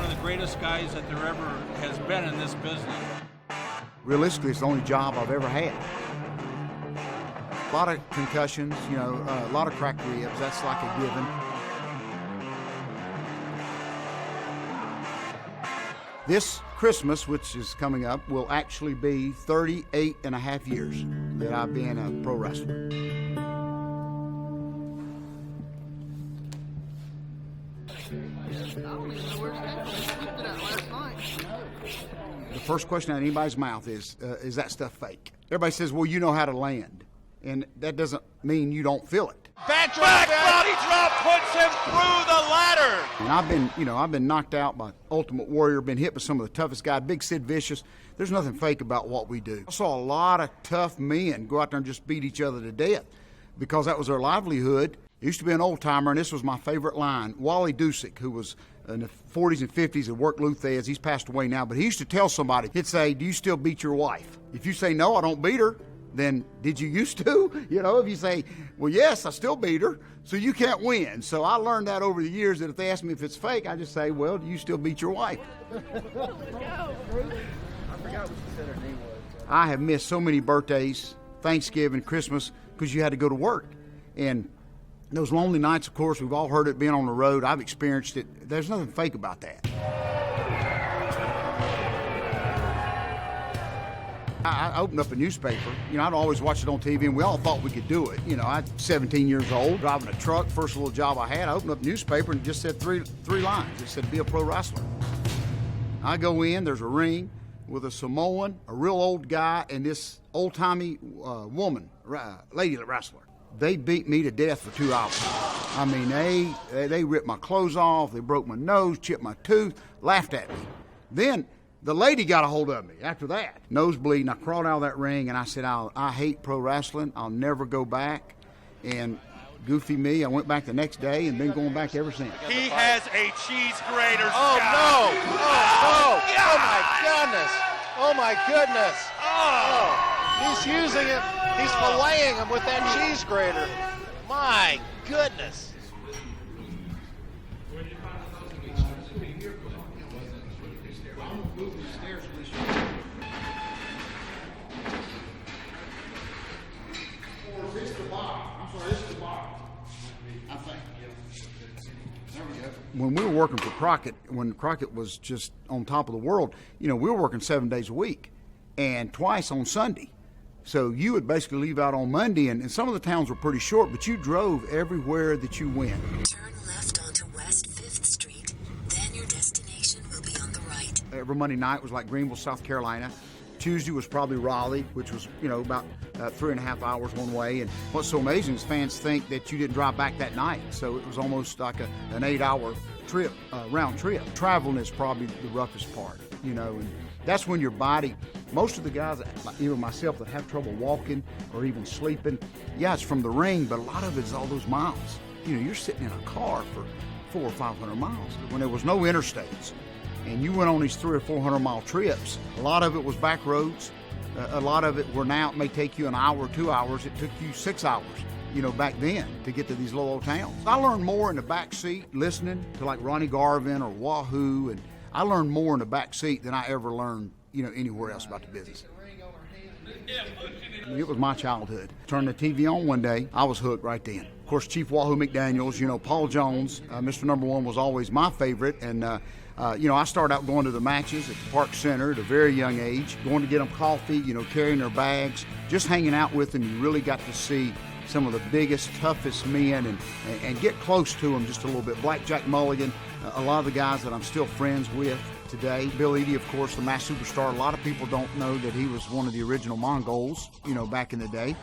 of the greatest guys that there ever has been in this business. Realistically, it's the only job I've ever had. A lot of concussions, you know, a lot of cracked ribs. That's like a given. This Christmas, which is coming up, will actually be 38 and a half years that I've been a pro wrestler. The first question out of anybody's mouth is that stuff fake? Everybody says, well, you know how to land. And that doesn't mean you don't feel it. Back body drop puts him through the ladder. And I've been knocked out by Ultimate Warrior, been hit with some of the toughest guys, Big Sid Vicious. There's nothing fake about what we do. I saw a lot of tough men go out there and just beat each other to death because that was their livelihood. It used to be an old-timer, and this was my favorite line. Wally Dusick, who was in the 40s and 50s, had worked Luthez. He's passed away now, but he used to tell somebody, he'd say, do you still beat your wife? If you say, no, I don't beat her, then did you used to? You know, if you say, well, yes, I still beat her, so you can't win. So I learned that over the years that if they ask me if it's fake, I just say, well, do you still beat your wife? I forgot what you said her name was. I have missed so many birthdays, Thanksgiving, Christmas, because you had to go to work. And those lonely nights, of course, we've all heard it being on the road. I've experienced it. There's nothing fake about that. I opened up a newspaper. You know, I'd always watch it on TV, and we all thought we could do it. You know, I'm 17 years old, driving a truck, first little job I had. I opened up a newspaper and it just said three lines. It said, be a pro wrestler. I go in, there's a ring with a Samoan, a real old guy, and this old-timey woman, lady wrestler. They beat me to death for 2 hours. I mean, they ripped my clothes off, they broke my nose, chipped my tooth, laughed at me. Then the lady got a hold of me after that. Nose bleeding, I crawled out of that ring and I said, I hate pro wrestling, I'll never go back. And goofy me, I went back the next day and been going back ever since. He has a cheese grater. Oh, no! Oh, no! Oh, my goodness! Oh, he's using it. He's filleting him with that cheese grater. My goodness. When we were working for Crockett, when Crockett was just on top of the world, you know, we were working 7 days a week and twice on Sunday. So you would basically leave out on Monday, and some of the towns were pretty short, but you drove everywhere that you went. Turn left onto West 5th Street, then your destination will be on the right. Every Monday night was like Greenville, South Carolina. Tuesday was probably Raleigh, which was, you know, about 3.5 hours one way. And what's so amazing is fans think that you didn't drive back that night. So it was almost like an 8-hour trip, round trip. Traveling is probably the roughest part, you know, and that's when your body, most of the guys, like even myself, that have trouble walking or even sleeping, yeah, it's from the ring, but a lot of it is all those miles. You know, you're sitting in a car for 400 or 500 miles. When there was no interstates, and you went on these 300 or 400 mile trips, a lot of it was back roads. A lot of it where now it may take you an hour or 2 hours. It took you 6 hours, you know, back then to get to these little old towns. I learned more in the back seat listening to like Ronnie Garvin or Wahoo, and I learned more in the back seat than I ever learned, you know, anywhere else about the business. I mean, it was my childhood. Turned the TV on one day, I was hooked right then. Of course, Chief Wahoo McDaniels, you know, Paul Jones, Mr. Number One was always my favorite, and you know, I started out going to the matches at the Park Center at a very young age, going to get them coffee, you know, carrying their bags, just hanging out with them. You really got to see some of the biggest, toughest men and get close to them just a little bit. Blackjack Mulligan, a lot of the guys that I'm still friends with today. Bill Eadie, of course, the mass superstar. A lot of people don't know that he was one of the original Mongols, you know, back in the day.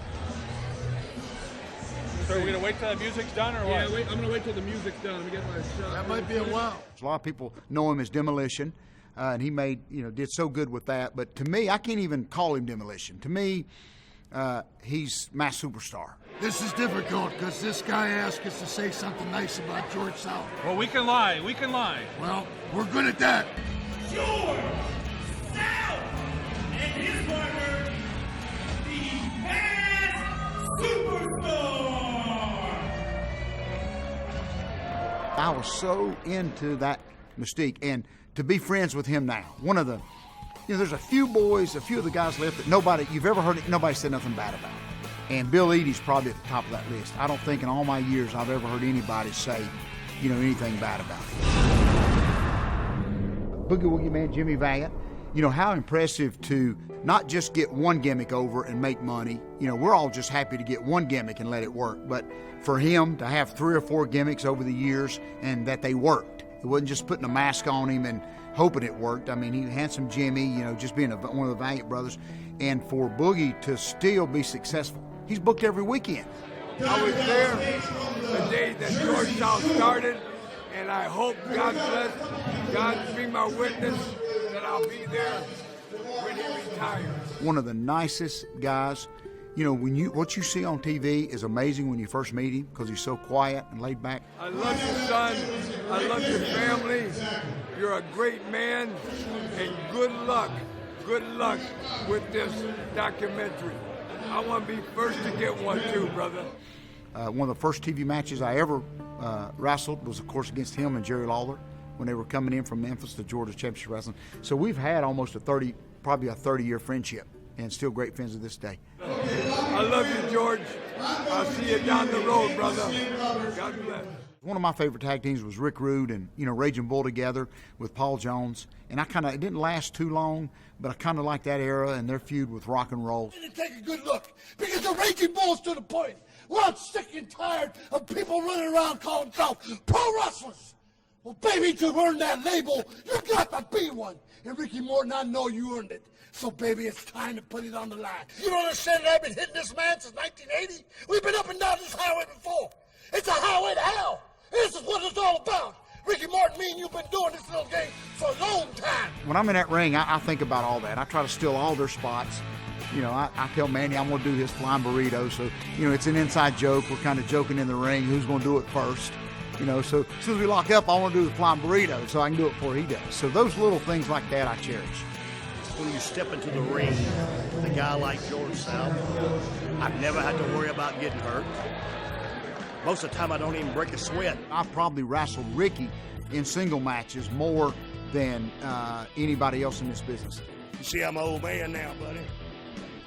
So are we going to wait till the music's done or what? Yeah, I'm going to wait till the music's done. Let me get my shot. That might be a while. A lot of people know him as Demolition, and he did so good with that. But to me, I can't even call him Demolition. To me, he's mass superstar. This is difficult because this guy asked us to say something nice about George South. Well, we can lie. We can lie. Well, we're good at that. George South and his partner, the Masked Superstar. I was so into that mystique. And to be friends with him now, one of the, there's a few boys, a few of the guys left that you've ever heard, nobody said nothing bad about. And Bill Eadie's probably at the top of that list. I don't think in all my years I've ever heard anybody say, anything bad about it. Boogie Woogie Man Jimmy Valiant, how impressive to not just get one gimmick over and make money. We're all just happy to get one gimmick and let it work. But for him to have 3 or 4 gimmicks over the years and that they worked. It wasn't just putting a mask on him and hoping it worked. I mean, he Handsome Jimmy, just being one of the Valiant brothers. And for Boogie to still be successful. He's booked every weekend. I was there the day that Georgetown started, and I hope, God bless, God be my witness, that I'll be there when he retires. One of the nicest guys. What you see on TV is amazing when you first meet him because he's so quiet and laid back. I love you, son. I love your family. You're a great man, and good luck with this documentary. I want to be first to get one too, brother. One of the first TV matches I ever wrestled was, of course, against him and Jerry Lawler when they were coming in from Memphis to Georgia Championship Wrestling. So we've had almost probably a 30-year friendship, and still great friends to this day. I love you, George. I'll see you down the road, brother. God bless. One of my favorite tag teams was Rick Rude and, Raging Bull together with Paul Jones. And it didn't last too long, but I kind of like that era and their feud with Rock and Roll. Take a good look, because the Raging Bull's to the point. We're all sick and tired of people running around calling themselves pro wrestlers. Well, baby, to earn that label, you got to be one. And Ricky Morton, I know you earned it. So, baby, it's time to put it on the line. You don't understand that I've been hitting this man since 1980? We've been up and down this highway before. It's a highway to hell. This is what it's all about. Ricky Morton, me and you've been doing this little game for a long time. When I'm in that ring, I think about all that. I try to steal all their spots. I tell Manny I'm going to do his flying burrito. So, it's an inside joke. We're kind of joking in the ring. Who's going to do it first? So as soon as we lock up, I want to do the flying burrito so I can do it before he does. So those little things like that I cherish. When you step into the ring with a guy like George South, I've never had to worry about getting hurt. Most of the time, I don't even break a sweat. I've probably wrestled Ricky in single matches more than anybody else in this business. You see, I'm an old man now, buddy.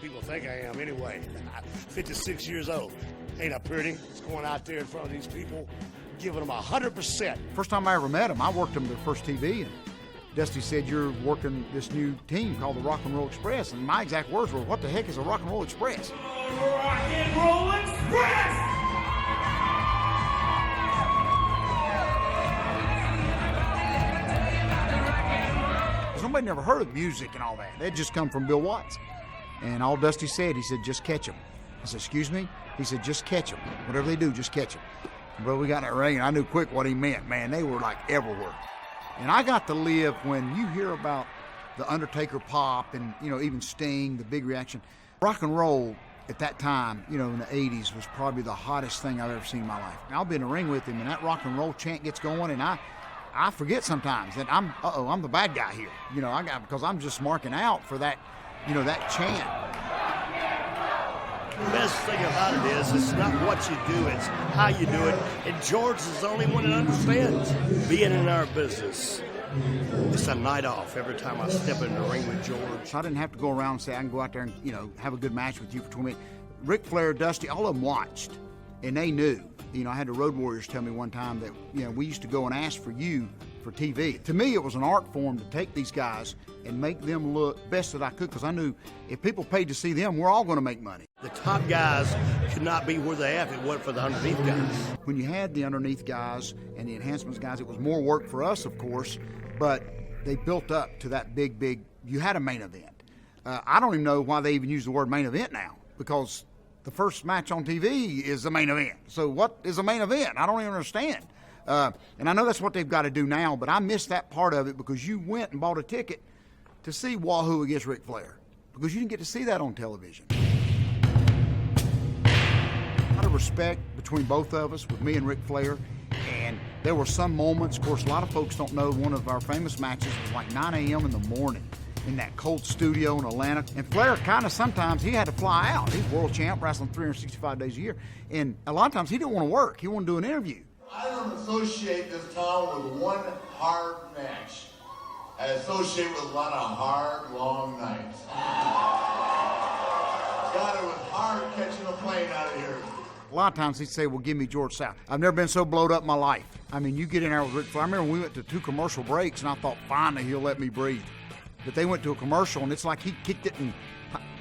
People think I am anyway. I'm 56 years old. Ain't I pretty? Just going out there in front of these people, giving them 100%. First time I ever met him, I worked him their first TV, and Dusty said, you're working this new team called the Rock and Roll Express. And my exact words were, what the heck is a Rock and Roll Express? Rock and Roll Express! Somebody never heard of music and all that. That just come from Bill Watts. And all Dusty said, he said, just catch them. I said, excuse me? He said, just catch them. Whatever they do, just catch them. Bro, we got in that ring, and I knew quick what he meant. Man, they were like everywhere. And I got to live when you hear about the Undertaker pop and, even Sting, the big reaction. Rock and roll at that time, in the 80s was probably the hottest thing I've ever seen in my life. I'll be in the ring with him, and that rock and roll chant gets going, and I forget sometimes that I'm the bad guy here. Because I'm just marking out for that, that chant. The best thing about it is it's not what you do, it's how you do it. And George is the only one that understands being in our business. It's a night off every time I step in the ring with George. I didn't have to go around and say I can go out there and, have a good match with you for 20 minutes. Ric Flair, Dusty, all of them watched, and they knew. I had the Road Warriors tell me one time that, we used to go and ask for you for TV. To me, it was an art form to take these guys and make them look best that I could, because I knew if people paid to see them, we're all going to make money. The top guys could not be where they are if it wasn't for the underneath guys. When you had the underneath guys and the enhancements guys, it was more work for us, of course, but they built up to that big, you had a main event. I don't even know why they even use the word main event now, because the first match on TV is the main event. So what is a main event? I don't even understand. And I know that's what they've got to do now, but I missed that part of it because you went and bought a ticket to see Wahoo against Ric Flair, because you didn't get to see that on television. A lot of respect between both of us, with me and Ric Flair, and there were some moments, of course, a lot of folks don't know, one of our famous matches was like 9 a.m. in the morning in that cold studio in Atlanta. And Flair kind of sometimes, he had to fly out. He's world champ, wrestling 365 days a year. And a lot of times he didn't want to work. He wanted to do an interview. I don't associate this town with one hard match. I associate with a lot of hard, long nights. God, it was hard catching a plane out of here. A lot of times he'd say, well, give me George South. I've never been so blowed up in my life. I mean, you get in there with Ric Flair. I remember we went to 2 commercial breaks, and I thought, finally, he'll let me breathe. But they went to a commercial, and it's like he kicked it in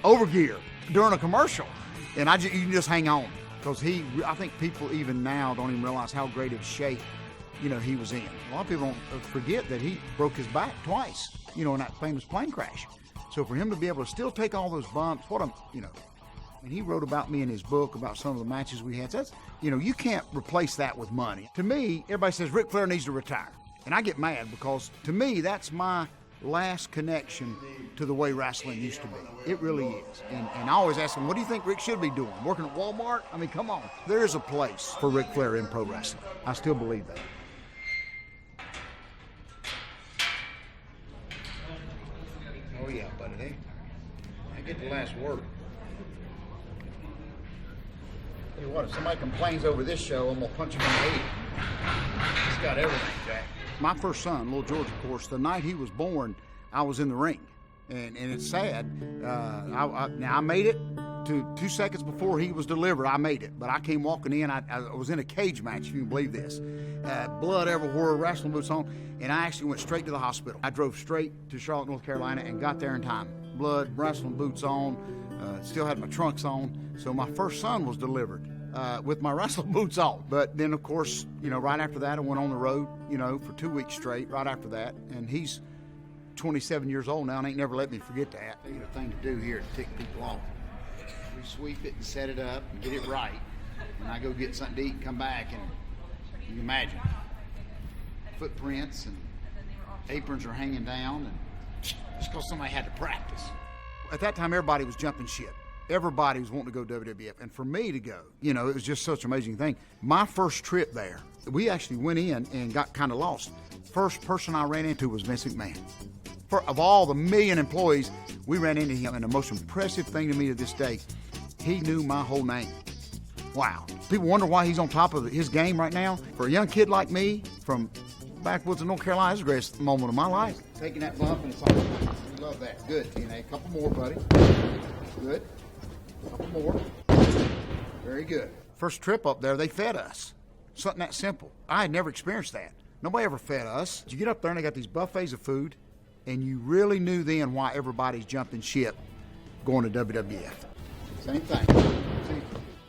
overgear during a commercial. And you can just hang on. Because I think people even now don't even realize how great of shape, he was in. A lot of people don't forget that he broke his back twice, in that famous plane crash. So for him to be able to still take all those bumps, and he wrote about me in his book about some of the matches we had. So that's, you can't replace that with money. To me, everybody says Ric Flair needs to retire. And I get mad because to me, that's my last connection to the way wrestling used to be. It really is. And I always ask him, what do you think Rick should be doing? Working at Walmart? I mean, come on. There is a place for Ric Flair in pro wrestling. I still believe that. Oh, yeah, buddy. I get the last word. Tell you what, if somebody complains over this show, I'm going to punch him in the head. He's got everything, Jack. My first son, little George, of course, the night he was born, I was in the ring. And it's sad. I made it to 2 seconds before he was delivered. I made it. But I came walking in. I was in a cage match, if you can believe this. Blood everywhere, wrestling boots on. And I actually went straight to the hospital. I drove straight to Charlotte, North Carolina, and got there in time. Blood, wrestling boots on. Still had my trunks on. So my first son was delivered with my wrestling boots on. But then, of course, right after that, I went on the road, for 2 weeks straight, right after that. And he's 27 years old now and ain't never let me forget that. The thing to do here to tick people off. We sweep it and set it up and get it right. And I go get something to eat and come back, and you can imagine. Footprints and aprons are hanging down, and just because somebody had to practice. At that time, everybody was jumping ship. Everybody was wanting to go WWF. And for me to go, it was just such an amazing thing. My first trip there, we actually went in and got kind of lost. First person I ran into was Vince McMahon. Of all the 1 million employees, we ran into him. And the most impressive thing to me to this day, he knew my whole name. Wow. People wonder why he's on top of his game right now. For a young kid like me from backwoods of North Carolina, it's the greatest moment of my life. Taking that bump, and it's all we love that. Good, TNA. A couple more, buddy. Good. A couple more. Very good. First trip up there, they fed us. Something that simple. I had never experienced that. Nobody ever fed us. You get up there and they got these buffets of food, and you really knew then why everybody's jumping ship going to WWF. Same thing.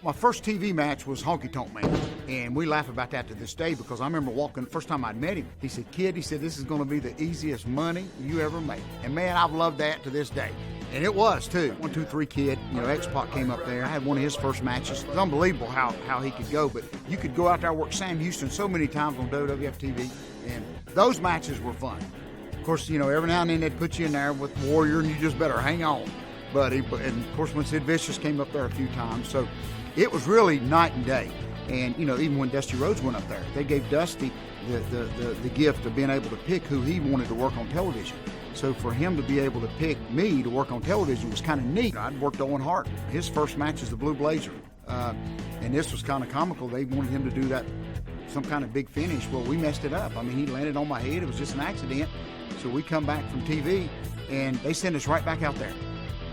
My first TV match was Honky Tonk Man, and we laugh about that to this day because I remember walking, the first time I'd met him, he said, kid, this is going to be the easiest money you ever made. And man, I've loved that to this day. And it was too. 1, 2, 3 kid, X-Pac came up there. I had one of his first matches. It was unbelievable how he could go, but you could go out there and work Sam Houston so many times on WWF TV, and those matches were fun. Of course, every now and then they'd put you in there with Warrior, and you just better hang on, buddy. And of course, when Sid Vicious came up there a few times, so it was really night and day. And even when Dusty Rhodes went up there, they gave Dusty the gift of being able to pick who he wanted to work on television. So for him to be able to pick me to work on television was kind of neat. I'd worked Owen Hart. His first match is the Blue Blazer. And this was kind of comical. They wanted him to do that, some kind of big finish. Well, we messed it up. I mean, he landed on my head. It was just an accident. So we come back from TV, and they send us right back out there.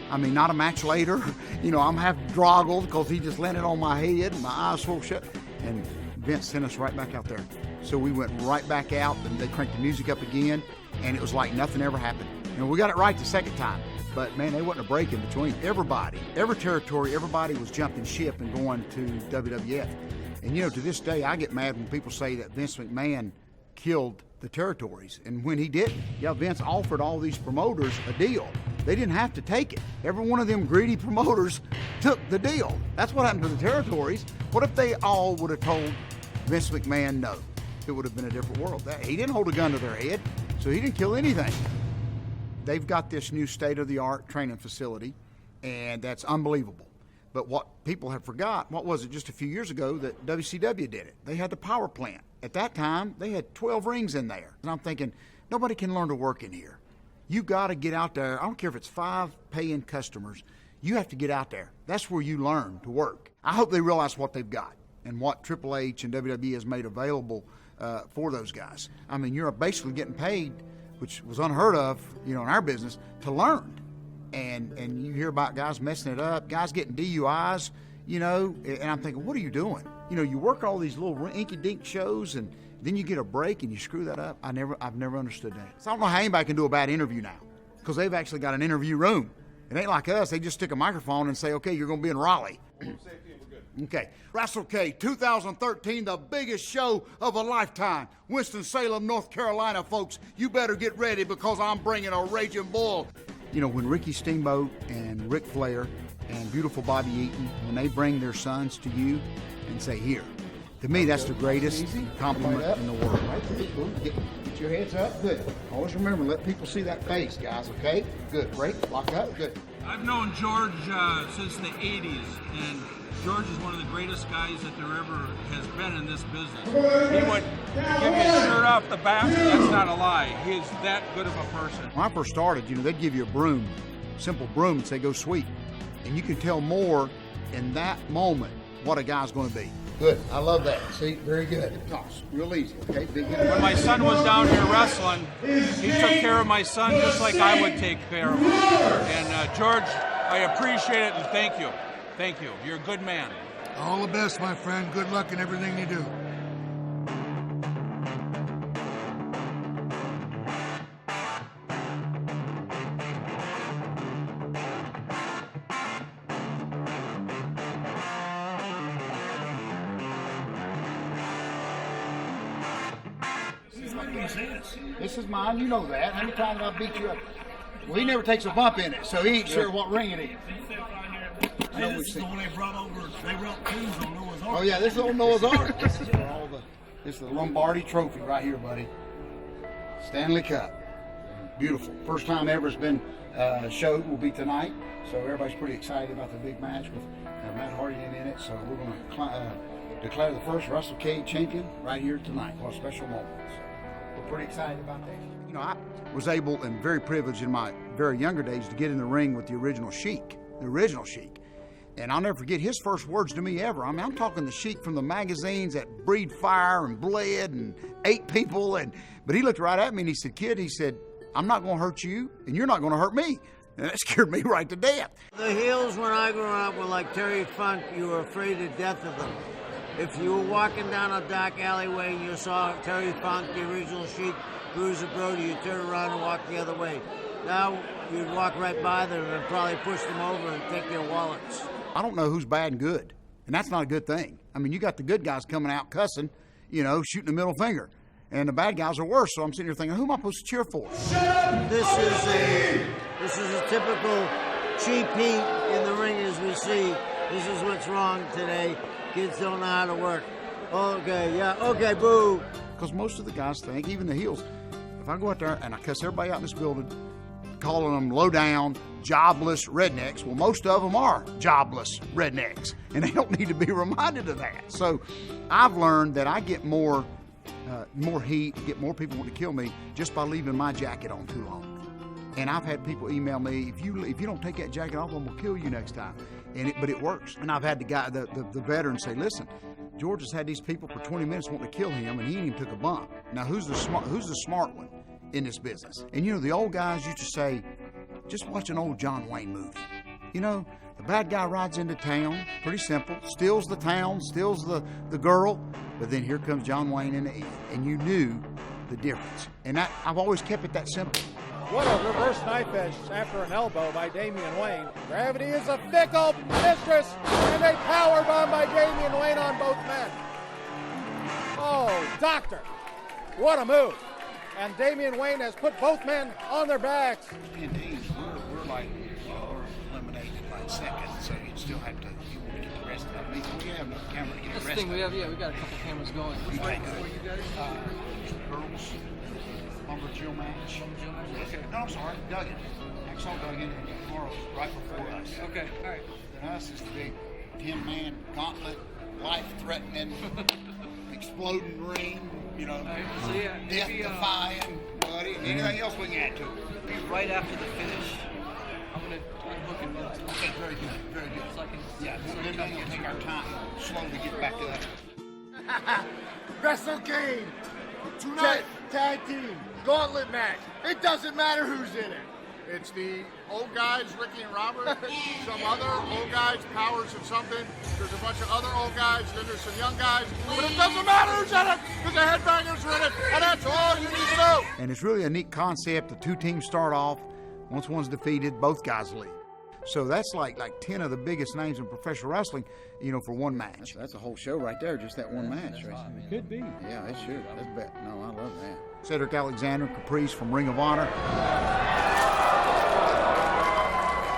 I mean, not a match later. I'm half droggled because he just landed on my head and my eyes swole shut. And Vince sent us right back out there. So we went right back out, and they cranked the music up again, and it was like nothing ever happened. We got it right the second time. But, man, there wasn't a break in between. Everybody, every territory, everybody was jumping ship and going to WWF. And, to this day, I get mad when people say that Vince McMahon killed the territories. And when he didn't, Vince offered all these promoters a deal. They didn't have to take it. Every one of them greedy promoters took the deal. That's what happened to the territories. What if they all would have told Vince McMahon no? It would have been a different world. He didn't hold a gun to their head, so he didn't kill anything. They've got this new state-of-the-art training facility, and that's unbelievable. But what people have forgot, what was it just a few years ago that WCW did it? They had the power plant. At that time, they had 12 rings in there. And I'm thinking, nobody can learn to work in here. You got to get out there. I don't care if it's 5 paying customers. You have to get out there. That's where you learn to work. I hope they realize what they've got. and what Triple H and WWE has made available for those guys. I mean, you're basically getting paid, which was unheard of, in our business, to learn. And you hear about guys messing it up, guys getting DUIs, and I'm thinking, what are you doing? You work all these little inky-dink shows, and then you get a break and you screw that up. I've never understood that. So I don't know how anybody can do a bad interview now, because they've actually got an interview room. It ain't like us. They just stick a microphone and say, okay, you're going to be in Raleigh. Okay, WrestleCade 2013, the biggest show of a lifetime. Winston-Salem, North Carolina, folks. You better get ready, because I'm bringing a raging bull. When Ricky Steamboat and Ric Flair and beautiful Bobby Eaton, when they bring their sons to you and say, here, to me, that's the greatest compliment in the world. Right? Get your heads up. Good. Always remember, let people see that face, guys, okay? Good. Break. Lock up. Good. I've known George since the 80s, and George is one of the greatest guys that there ever has been in this business. He would give his shirt off the back. That's not a lie. He is that good of a person. When I first started, they'd give you a broom, simple broom, and say, go sweep. And you can tell more in that moment what a guy's going to be. Good. I love that. See, very good. Toss. Real easy. Okay. Big hit. When my son was down here wrestling, he took care of my son just like I would take care of him. And George, I appreciate it, and thank you. Thank you. You're a good man. All the best, my friend. Good luck in everything you do. This is mine, you know that. How many times have I beat you up? Well, he never takes a bump in it, so he ain't sure what ring it is. This is the one they brought over. They brought tombs on Noah's Ark. Oh yeah, this is old Noah's Ark. This is the Lombardi Trophy right here, buddy. Stanley Cup. Beautiful. First time ever it's been showed will be tonight, so everybody's pretty excited about the big match with Matt Hardy in it. So we're going to declare the first WrestleCade champion right here tonight. What a special moment. So we're pretty excited about that. I was able and very privileged in my very younger days to get in the ring with the original Sheik. And I'll never forget his first words to me ever. I mean, I'm talking the Sheik from the magazines that breathed fire and bled and ate people. But he looked right at me and he said, kid, I'm not going to hurt you and you're not going to hurt me. And that scared me right to death. The heels when I grew up were like Terry Funk. You were afraid to death of them. If you were walking down a dark alleyway and you saw Terry Funk, the original Sheik, Bruiser Brody, you'd turn around and walk the other way. Now you'd walk right by them and probably push them over and take their wallets. I don't know who's bad and good, and that's not a good thing. I mean, you got the good guys coming out cussing, shooting the middle finger, and the bad guys are worse. So I'm sitting here thinking, who am I supposed to cheer for? This is a typical cheap heat in the ring as we see. This is what's wrong today. Kids don't know how to work. Okay, yeah, okay, boo. Because most of the guys think, even the heels, if I go out there and I cuss everybody out in this building, calling them low down, jobless rednecks, well, most of them are jobless rednecks, and they don't need to be reminded of that. So I've learned that I get more heat, get more people want to kill me just by leaving my jacket on too long. And I've had people email me, if you don't take that jacket off, I'm gonna kill you next time. But it works. And I've had the veteran say, listen, George has had these people for 20 minutes wanting to kill him, and he ain't even took a bump. Now who's the smart one in this business? And the old guys used to say, just watch an old John Wayne movie. The bad guy rides into town, pretty simple, steals the town, steals the girl, but then here comes John Wayne in the end, and you knew the difference. And I've always kept it that simple. What a reverse knife edge after an elbow by Damian Wayne. Gravity is a fickle mistress, and a power bomb by Damian Wayne on both men. Oh, doctor, what a move. And Damian Wayne has put both men on their backs. Indeed, we're like, we're eliminated by second, so you'd still have to, you want to get the rest of them. We have no camera to get the rest of them. We got a couple cameras going. Okay, good. Girls, lumber drill match. Okay. No, I'm sorry, Duggan. Axel Duggan and tomorrow's right before us. Okay, all right. Then us is the big 10-man gauntlet, life-threatening, exploding ring, death-defying, buddy. Anything else we can add to it? Right after the finish, I'm looking Okay, very good, very good. So I can, then we'll take our time, slowly get back to that. WrestleCade. Tonight, tag team, gauntlet match. It doesn't matter who's in it. It's the old guys, Ricky and Robert, some other old guys, Powers and something. There's a bunch of other old guys, then there's some young guys. But it doesn't matter who's in it, because the headbangers are in it, and that's all you need to know. And it's really a neat concept. The two teams start off. Once one's defeated, both guys leave. So that's like 10 of the biggest names in professional wrestling, for one match. That's a whole show right there, just that one match. Right? It could be. Yeah, it should. That's bet. No, I love that. Cedric Alexander, Caprice from Ring of Honor.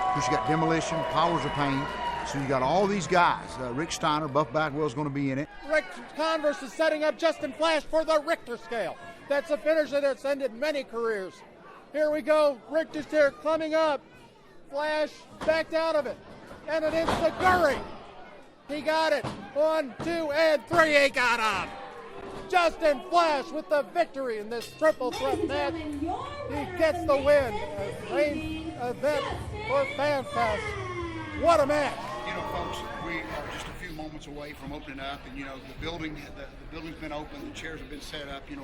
Of course, you got Demolition, Powers of Pain. So you got all these guys. Rick Steiner, Buff Bagwell's going to be in it. Rick Converse is setting up Justin Flash for the Richter scale. That's a finisher that's ended many careers. Here we go. Richter's here coming up. Flash backed out of it. And an enziguri. He got it. 1, 2, and 3. He got him. Justin Flash with the victory in this triple threat match. He gets the win. A main event for FanFest. What a match. Folks, we are just a few moments away from opening up, and the building's been open, the chairs have been set up, 1,000,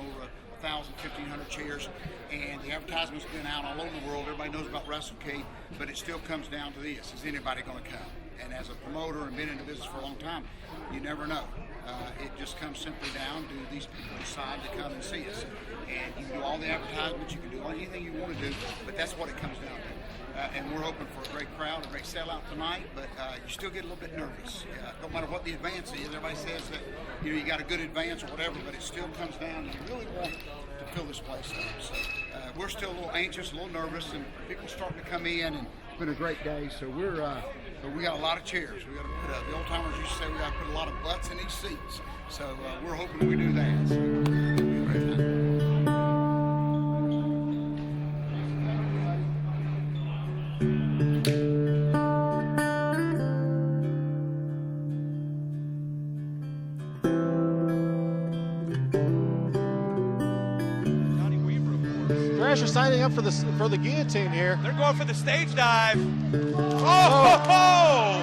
1,500 chairs, and the advertisement's been out all over the world. Everybody knows about WrestleCade, but it still comes down to this: is anybody going to come? And as a promoter and been in the business for a long time, you never know. It just comes simply down to these people decide to come and see us. And you can do all the advertisements, you can do anything you want to do, but that's what it comes down to. And we're hoping for a great crowd, a great sellout tonight, but you still get a little bit nervous. No matter what the advance is, everybody says that you got a good advance or whatever, but it still comes down, you really want to fill this place up. So we're still a little anxious, a little nervous, and people are starting to come in, and it's been a great day. So we got a lot of chairs. We got to put the old timers used to say we got to put a lot of butts in these seats. So we're hoping we do that. So it'll be a great time. Thrasher signing up for the guillotine here. They're going for the stage dive. Oh!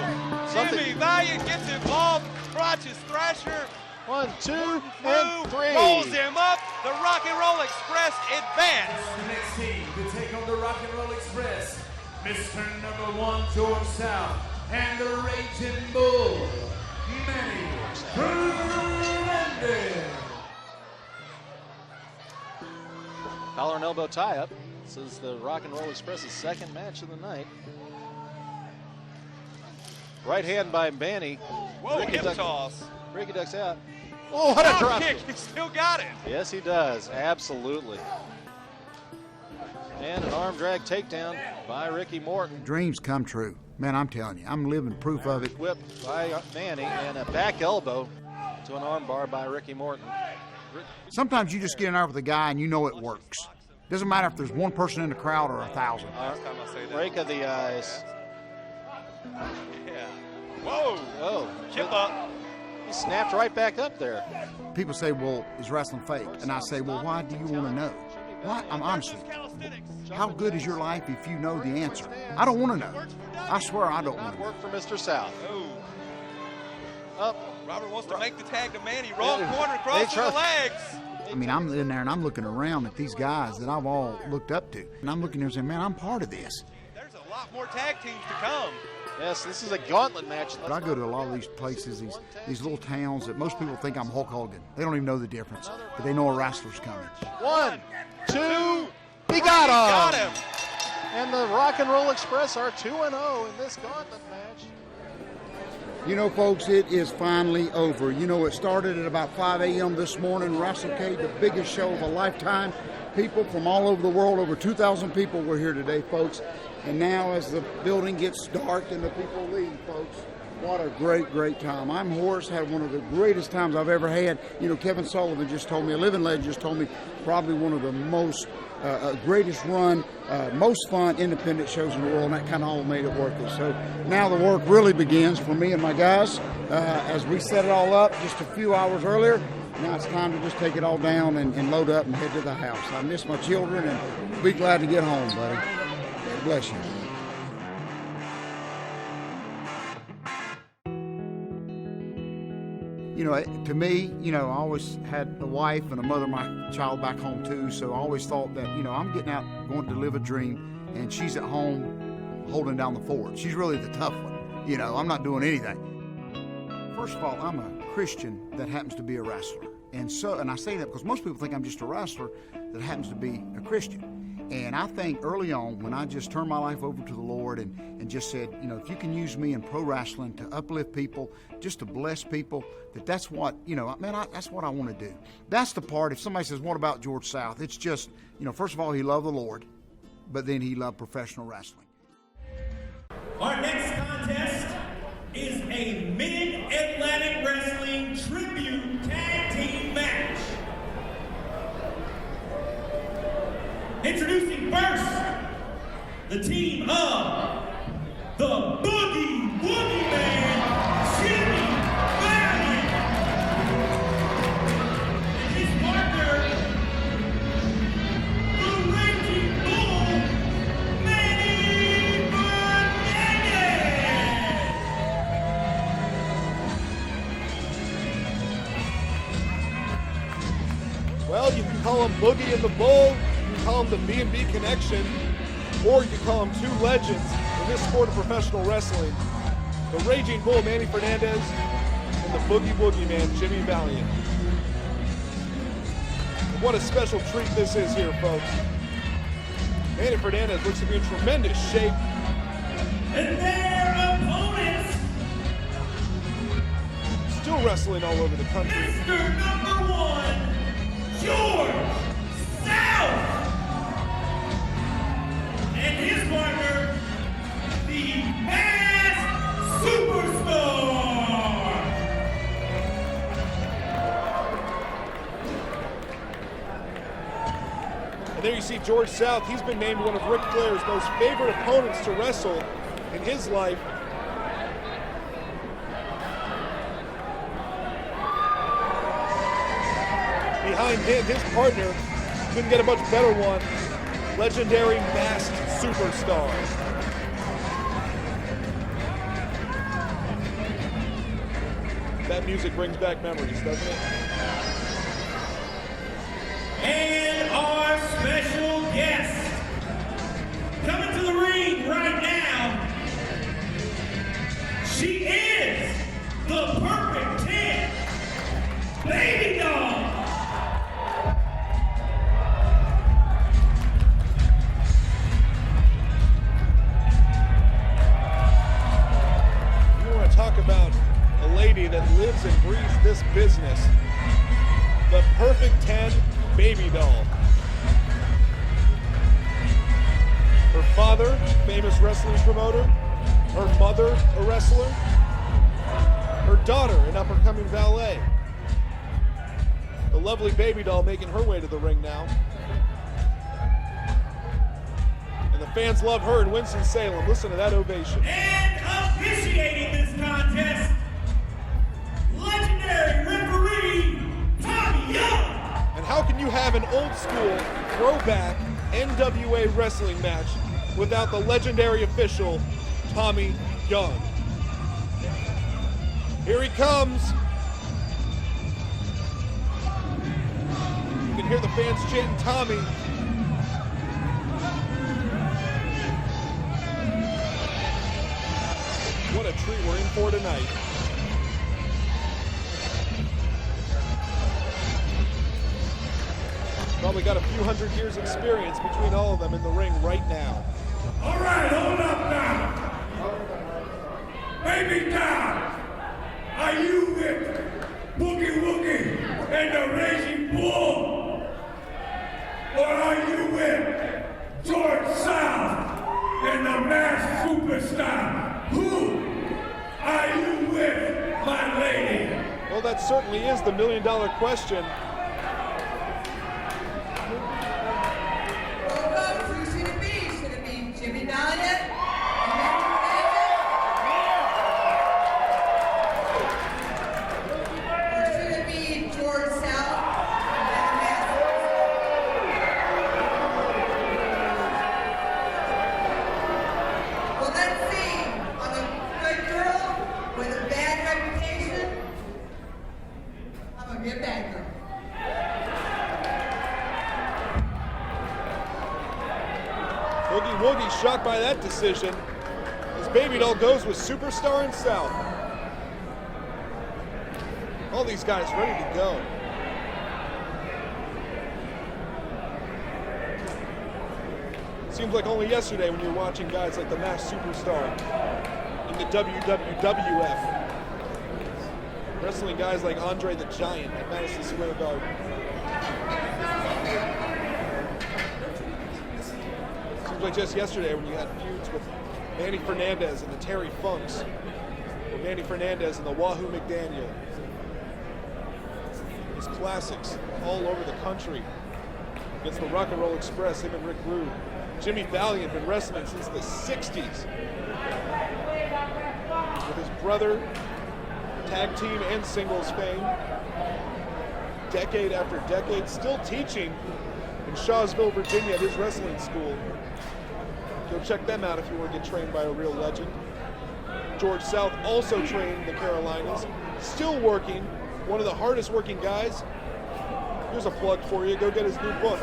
Jimmy Valiant gets involved, crotches Thrasher. 1, 2, and 3. Rolls him up. The Rock and Roll Express advance. The next team to take on the Rock and Roll Express, Mr. Number 1 George South and the Raging Bull, Manny Fernandez. Collar and elbow tie-up. This is the Rock and Roll Express's second match of the night. Right hand by Manny. Whoa, hip toss. Ricky ducks out. Oh, what a drop kick. He still got it. Yes, he does. Absolutely. And an arm drag takedown by Ricky Morton. Dreams come true. Man, I'm telling you, I'm living proof of it. Whip by Manny and a back elbow to an arm bar by Ricky Morton. Sometimes you just get in there with a guy and you know it works. Doesn't matter if there's one person in the crowd or 1,000. Break of the eyes. Yeah. Whoa. Whoa. Chip up. He snapped right back up there. People say, well, is wrestling fake? And I say, well, why do you want to know? Why? I'm honestly, how good is your life if you know the answer? I don't want to know. I swear I don't want to know. Work for Mr. South. Up. Robert wants to make the tag to Manny. Wrong corner, crossing the legs. I mean, I'm in there and I'm looking around at these guys that I've all looked up to. And I'm looking there and saying, man, I'm part of this. There's a lot more tag teams to come. Yes, this is a gauntlet match. But I go to a lot of these places, these little towns that most people think I'm Hulk Hogan. They don't even know the difference, but they know a wrestler's coming. 1, 2, he got him. And the Rock and Roll Express are 2-0 in this gauntlet match. You know, folks, it is finally over. You know, it started at about 5 a.m. this morning. WrestleCade, the biggest show of a lifetime. People from all over the world, over 2,000 people were here today, folks. And now as the building gets dark and the people leave, folks, what a great, great time. I'm hoarse, had one of the greatest times I've ever had. You know, Kevin Sullivan just told me, a living legend just told me, probably one of the most greatest run, most fun independent shows in the world, and that kind of all made it worth it. So now the work really begins for me and my guys as we set it all up just a few hours earlier. Now it's time to just take it all down and load up and head to the house. I miss my children and be glad to get home, buddy. God bless you. you know, to me, you know, I always had a wife and a mother, my child back home too, so I always thought that, you know, I'm getting out, going to live a dream, and she's at home holding down the fort. She's really the tough one. You know, I'm not doing anything. First of all, I'm a Christian that happens to be a wrestler. And I say that because most people think I'm just a wrestler that happens to be a Christian. And I think early on, when I just turned my life over to the Lord and just said, you know, if you can use me in pro wrestling to uplift people, just to bless people, that's what, you know, man, that's what I want to do. That's the part. If somebody says, what about George South? It's just, you know, first of all, he loved the Lord, but then he loved professional wrestling. Our next contest is a Mid-Atlantic Wrestling Tribute Tag Team Match. Introducing first, the team of the Boogie Woogie Man, Jimmy Valiant, and his partner, the Raging Bull, Manny Fernandez. Well, you can call him Boogie and the Bull, call them the B&B Connection, or you can call them two legends in this sport of professional wrestling, the Raging Bull, Manny Fernandez, and the Boogie Woogie Man, Jimmy Valiant. And what a special treat this is here, folks. Manny Fernandez looks to be in tremendous shape. And their opponents, still wrestling all over the country. Mr. Number 1, George South. And his partner, the Masked Superstar. And there you see George South. He's been named one of Ric Flair's most favorite opponents to wrestle in his life. Behind him, his partner, couldn't get a much better one, legendary Masked Superstar. That music brings back memories, doesn't it? And our special guest, coming to the ring right now, she is the Perfect 10, Baby Doll. Talk about a lady that lives and breathes this business. The Perfect 10 Baby Doll. Her father, famous wrestling promoter. Her mother, a wrestler. Her daughter, an up-and-coming ballet. The lovely Baby Doll making her way to the ring now. And the fans love her in Winston-Salem. Listen to that ovation. And officiating this contest, legendary referee, Tommy Young. And how can you have an old school throwback NWA wrestling match without the legendary official, Tommy Young? Here he comes. You can hear the fans chanting Tommy. What a treat we're in for tonight. Probably got a few hundred years experience between all of them in the ring right now. All right, hold up now. Baby doll, are you with Boogie Woogie and the Raging Bull? Or are you with George South and the Masked Superstar? Who are you with, my lady? Well, that certainly is the million-dollar question. Who should it be? Should it be Jimmy Valiant? Or should it be George South? Well, let's see. I'm a good girl with a bad reputation. Boogie Woogie shocked by that decision. As Baby Doll goes with Superstar and South. All these guys ready to go. Seems like only yesterday when you're watching guys like the Masked Superstar in the WWF. Wrestling guys like Andre the Giant at Madison Square Garden. Seems like just yesterday when you had feuds with Manny Fernandez and the Terry Funks, or Manny Fernandez and the Wahoo McDaniel. His classics all over the country. Against the Rock and Roll Express, him and Rick Rude. Jimmy Valiant been wrestling since the 60s. With his brother, tag team and singles fame. Decade after decade, still teaching in Shawsville, Virginia at his wrestling school. Go check them out if you want to get trained by a real legend. George South also trained in the Carolinas, still working, one of the hardest working guys. Here's a plug for you, go get his new book.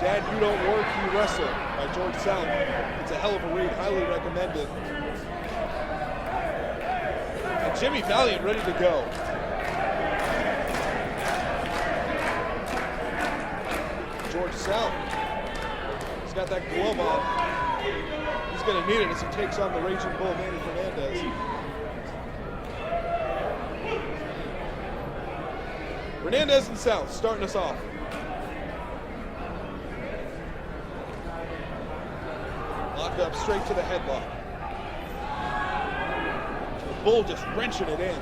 Dad, You Don't Work, You Wrestle by George South. It's a hell of a read, highly recommended. And Jimmy Valiant ready to go. George South, he's got that glove on. He's gonna need it as he takes on the Raging Bull, Manny Fernandez. Fernandez and South starting us off. Locked up straight to the headlock. The Bull just wrenching it in.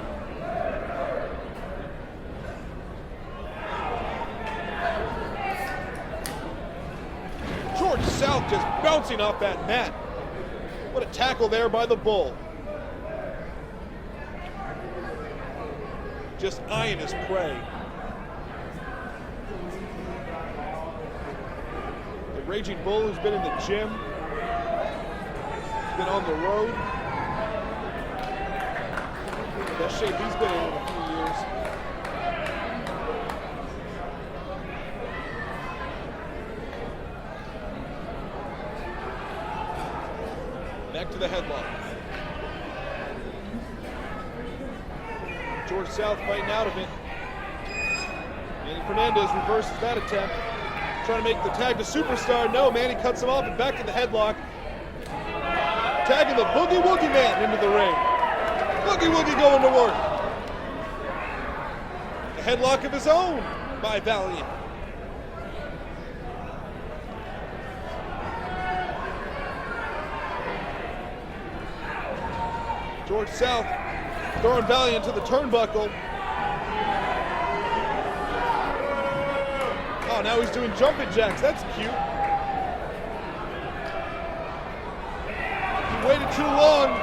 George South just bouncing off that mat. What a tackle there by the Bull. Just eyeing his prey. The Raging Bull who's been in the gym, been on the road. The best shape he's been in a few years. Back to the headlock. George South fighting out of it. Manny Fernandez reverses that attempt. Trying to make the tag to Superstar. No, Manny cuts him off and back to the headlock. Tagging the Boogie Woogie Man into the ring. Boogie Woogie going to work. A headlock of his own by Valiant. George South throwing Valiant to the turnbuckle. Oh, now he's doing jumping jacks. That's cute. He waited too long.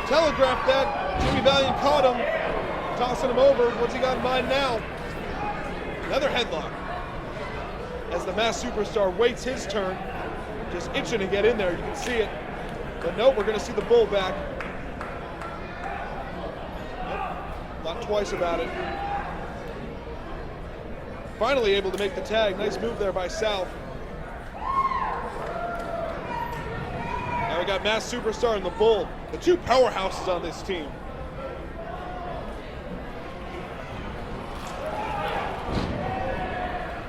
Telegraphed that. Jimmy Valiant caught him. Tossing him over. What's he got in mind now? Another headlock. As the Masked Superstar waits his turn. Just itching to get in there. You can see it. But nope, we're going to see the Bull back. Thought twice about it. Finally able to make the tag. Nice move there by South. Now we got Masked Superstar and the Bull. The two powerhouses on this team.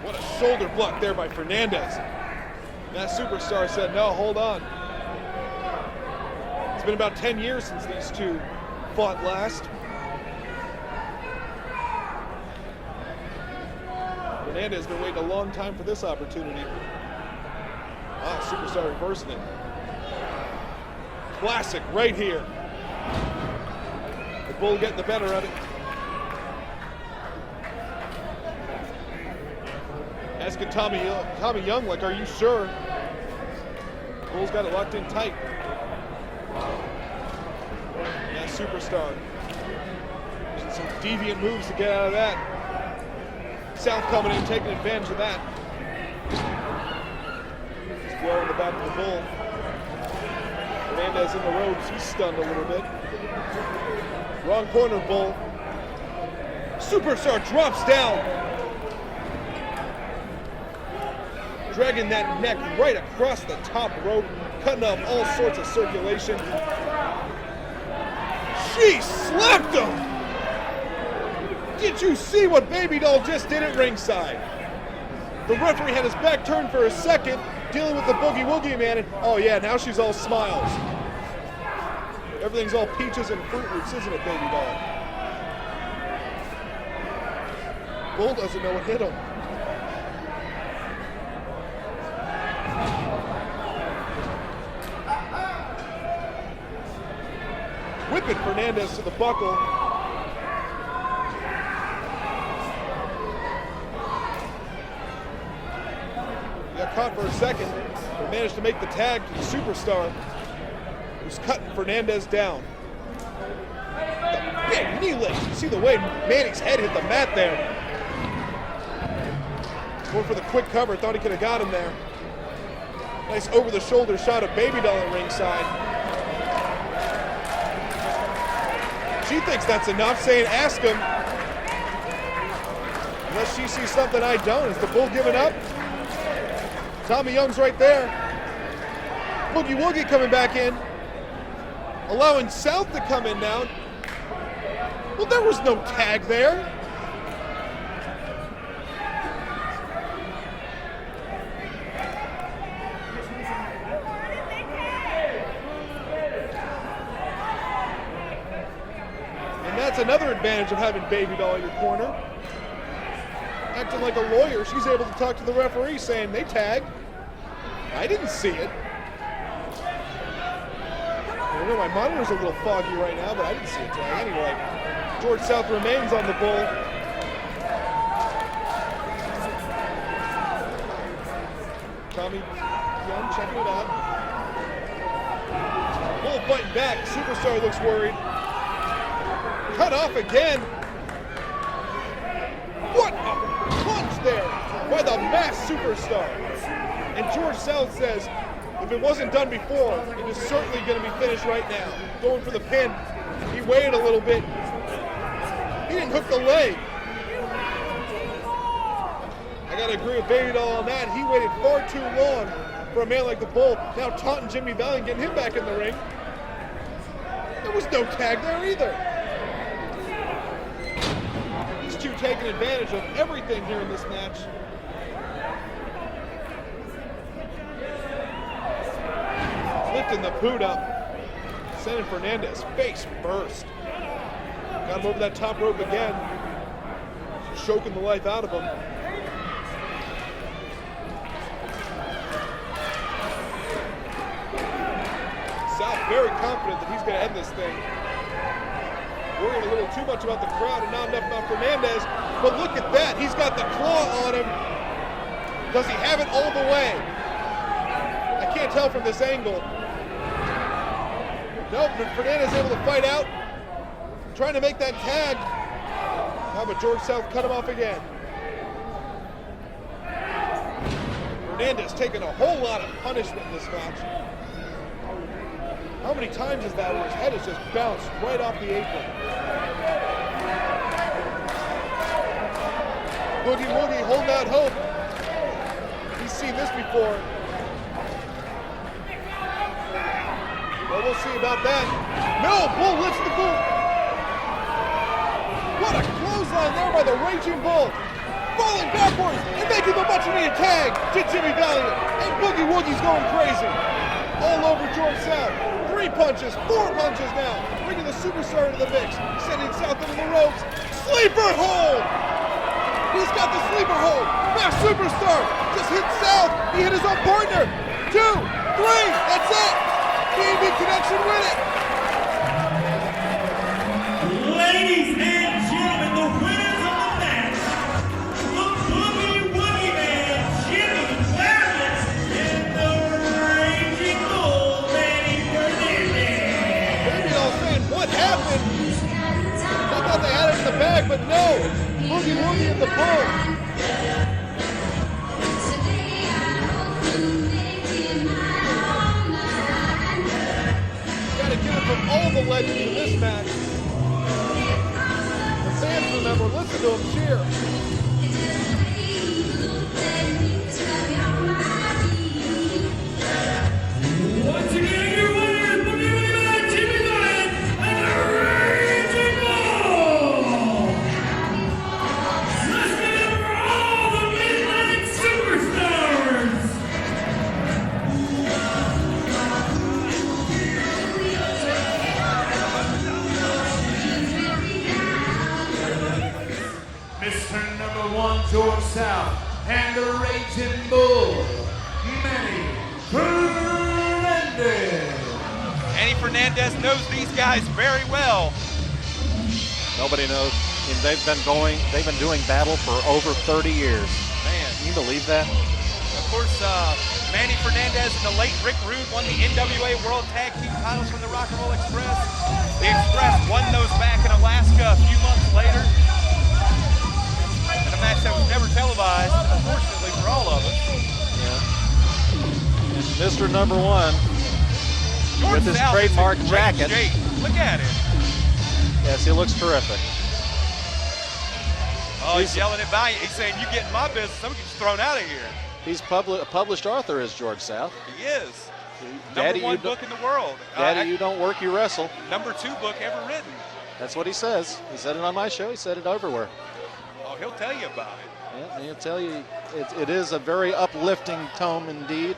What a shoulder block there by Fernandez. Masked Superstar said, no, hold on. It's been about 10 years since these two fought last. Fernandez has been waiting a long time for this opportunity. Ah, Superstar reversing it. Classic right here. The Bull getting the better of it. Asking Tommy Young, like, are you sure? Bull's got it locked in tight. Now Superstar. Some deviant moves to get out of that. South coming in, taking advantage of that. Just blowing the back of the Bull. Fernandez in the ropes, he's stunned a little bit. Wrong corner, Bull. Superstar drops down. dragging that neck right across the top rope, cutting off all sorts of circulation. She slapped him! Did you see what Baby Doll just did at ringside? The referee had his back turned for a second, dealing with the Boogie Woogie Man, and oh yeah, now she's all smiles. Everything's all peaches and Fruit Loops, isn't it, Baby Doll? Bull doesn't know what hit him. Whipping Fernandez to the buckle. Got caught for a second, but managed to make the tag to the Superstar, who's cutting Fernandez down. The big knee lift. You see the way Manny's head hit the mat there. Going for the quick cover, thought he could have got him there. Nice over-the-shoulder shot of Baby Doll at ringside. She thinks that's enough, saying ask him. Unless she sees something I don't. Is the Bull giving up? Tommy Young's right there. Boogie Woogie coming back in. Allowing South to come in now. Well, there was no tag there. And that's another advantage of having Baby Doll in your corner. Acting like a lawyer, she's able to talk to the referee saying they tagged. I didn't see it. I know my monitor's a little foggy right now, but I didn't see a tag. Anyway, George South remains on the Bull. Tommy Young checking it out. Bull fighting back. Superstar looks worried. Cut off again. What a punch there by the masked Superstar. And George South says, if it wasn't done before, it is certainly going to be finished right now. Going for the pin. He waited a little bit. He didn't hook the leg. I got to agree with Baby Doll on that. He waited far too long for a man like the Bull. Now taunting Jimmy Valiant, getting him back in the ring. There was no tag there either. These two taking advantage of everything here in this match. Lifting the boot up, sending Fernandez face first. Got him over that top rope again, choking the life out of him. South very confident that he's going to end this thing. Worrying a little too much about the crowd and not enough about Fernandez, but look at that, he's got the claw on him. Does he have it all the way? I can't tell from this angle. Nope, but Fernandez able to fight out, trying to make that tag. Oh, but George South cut him off again. Fernandez taking a whole lot of punishment in this match. How many times is that where his head has just bounced right off the apron? Boogie Woogie holding out hope. He's seen this before. Well, we'll see about that. No, Bull lifts the boot. What a clothesline there by the Raging Bull. Falling backwards and making the much needed tag to Jimmy Valiant. And Boogie Woogie's going crazy. All over George South. 3 punches, 4 punches now. Bringing the Superstar into the mix. Sending South into the ropes. Sleeper hold. He's got the sleeper hold. Now Superstar just hit South. He hit his own partner. 2, 3, that's it. B&B Connection win it. Ladies and gentlemen, the winners of the match, the Boogie Woogie Man, Jimmy Valiant, and the Raging Bull, Manny Fernandez. Baby Doll saying, what happened? I thought they had it in the bag, but no. Boogie Woogie and the Bull. From all the legends in this match. and the Raging Bull, Manny Fernandez. Manny Fernandez knows these guys very well. Nobody knows. I mean, they've been doing battle for over 30 years. Man. Can you believe that? Of course, Manny Fernandez and the late Rick Rude won the NWA World Tag Team titles from the Rock and Roll Express. The Express won those back in Alaska a few months later. In a match that was never televised, unfortunately for all of us. Yeah. And Mr. Number One George with his South trademark is in great jacket. shape. Look at him. Yes, he looks terrific. Oh, he's yelling at Valiant. He's saying, "You get in my business, I'm gonna get you thrown out of here." He's a published author, is George South. He is. Daddy, Number 1 book in the world. Daddy, you don't work, you wrestle. Number 2 book ever written. That's what he says. He said it on my show. He said it everywhere. Oh, he'll tell you about it. Yeah, and he'll tell you it is a very uplifting tome indeed.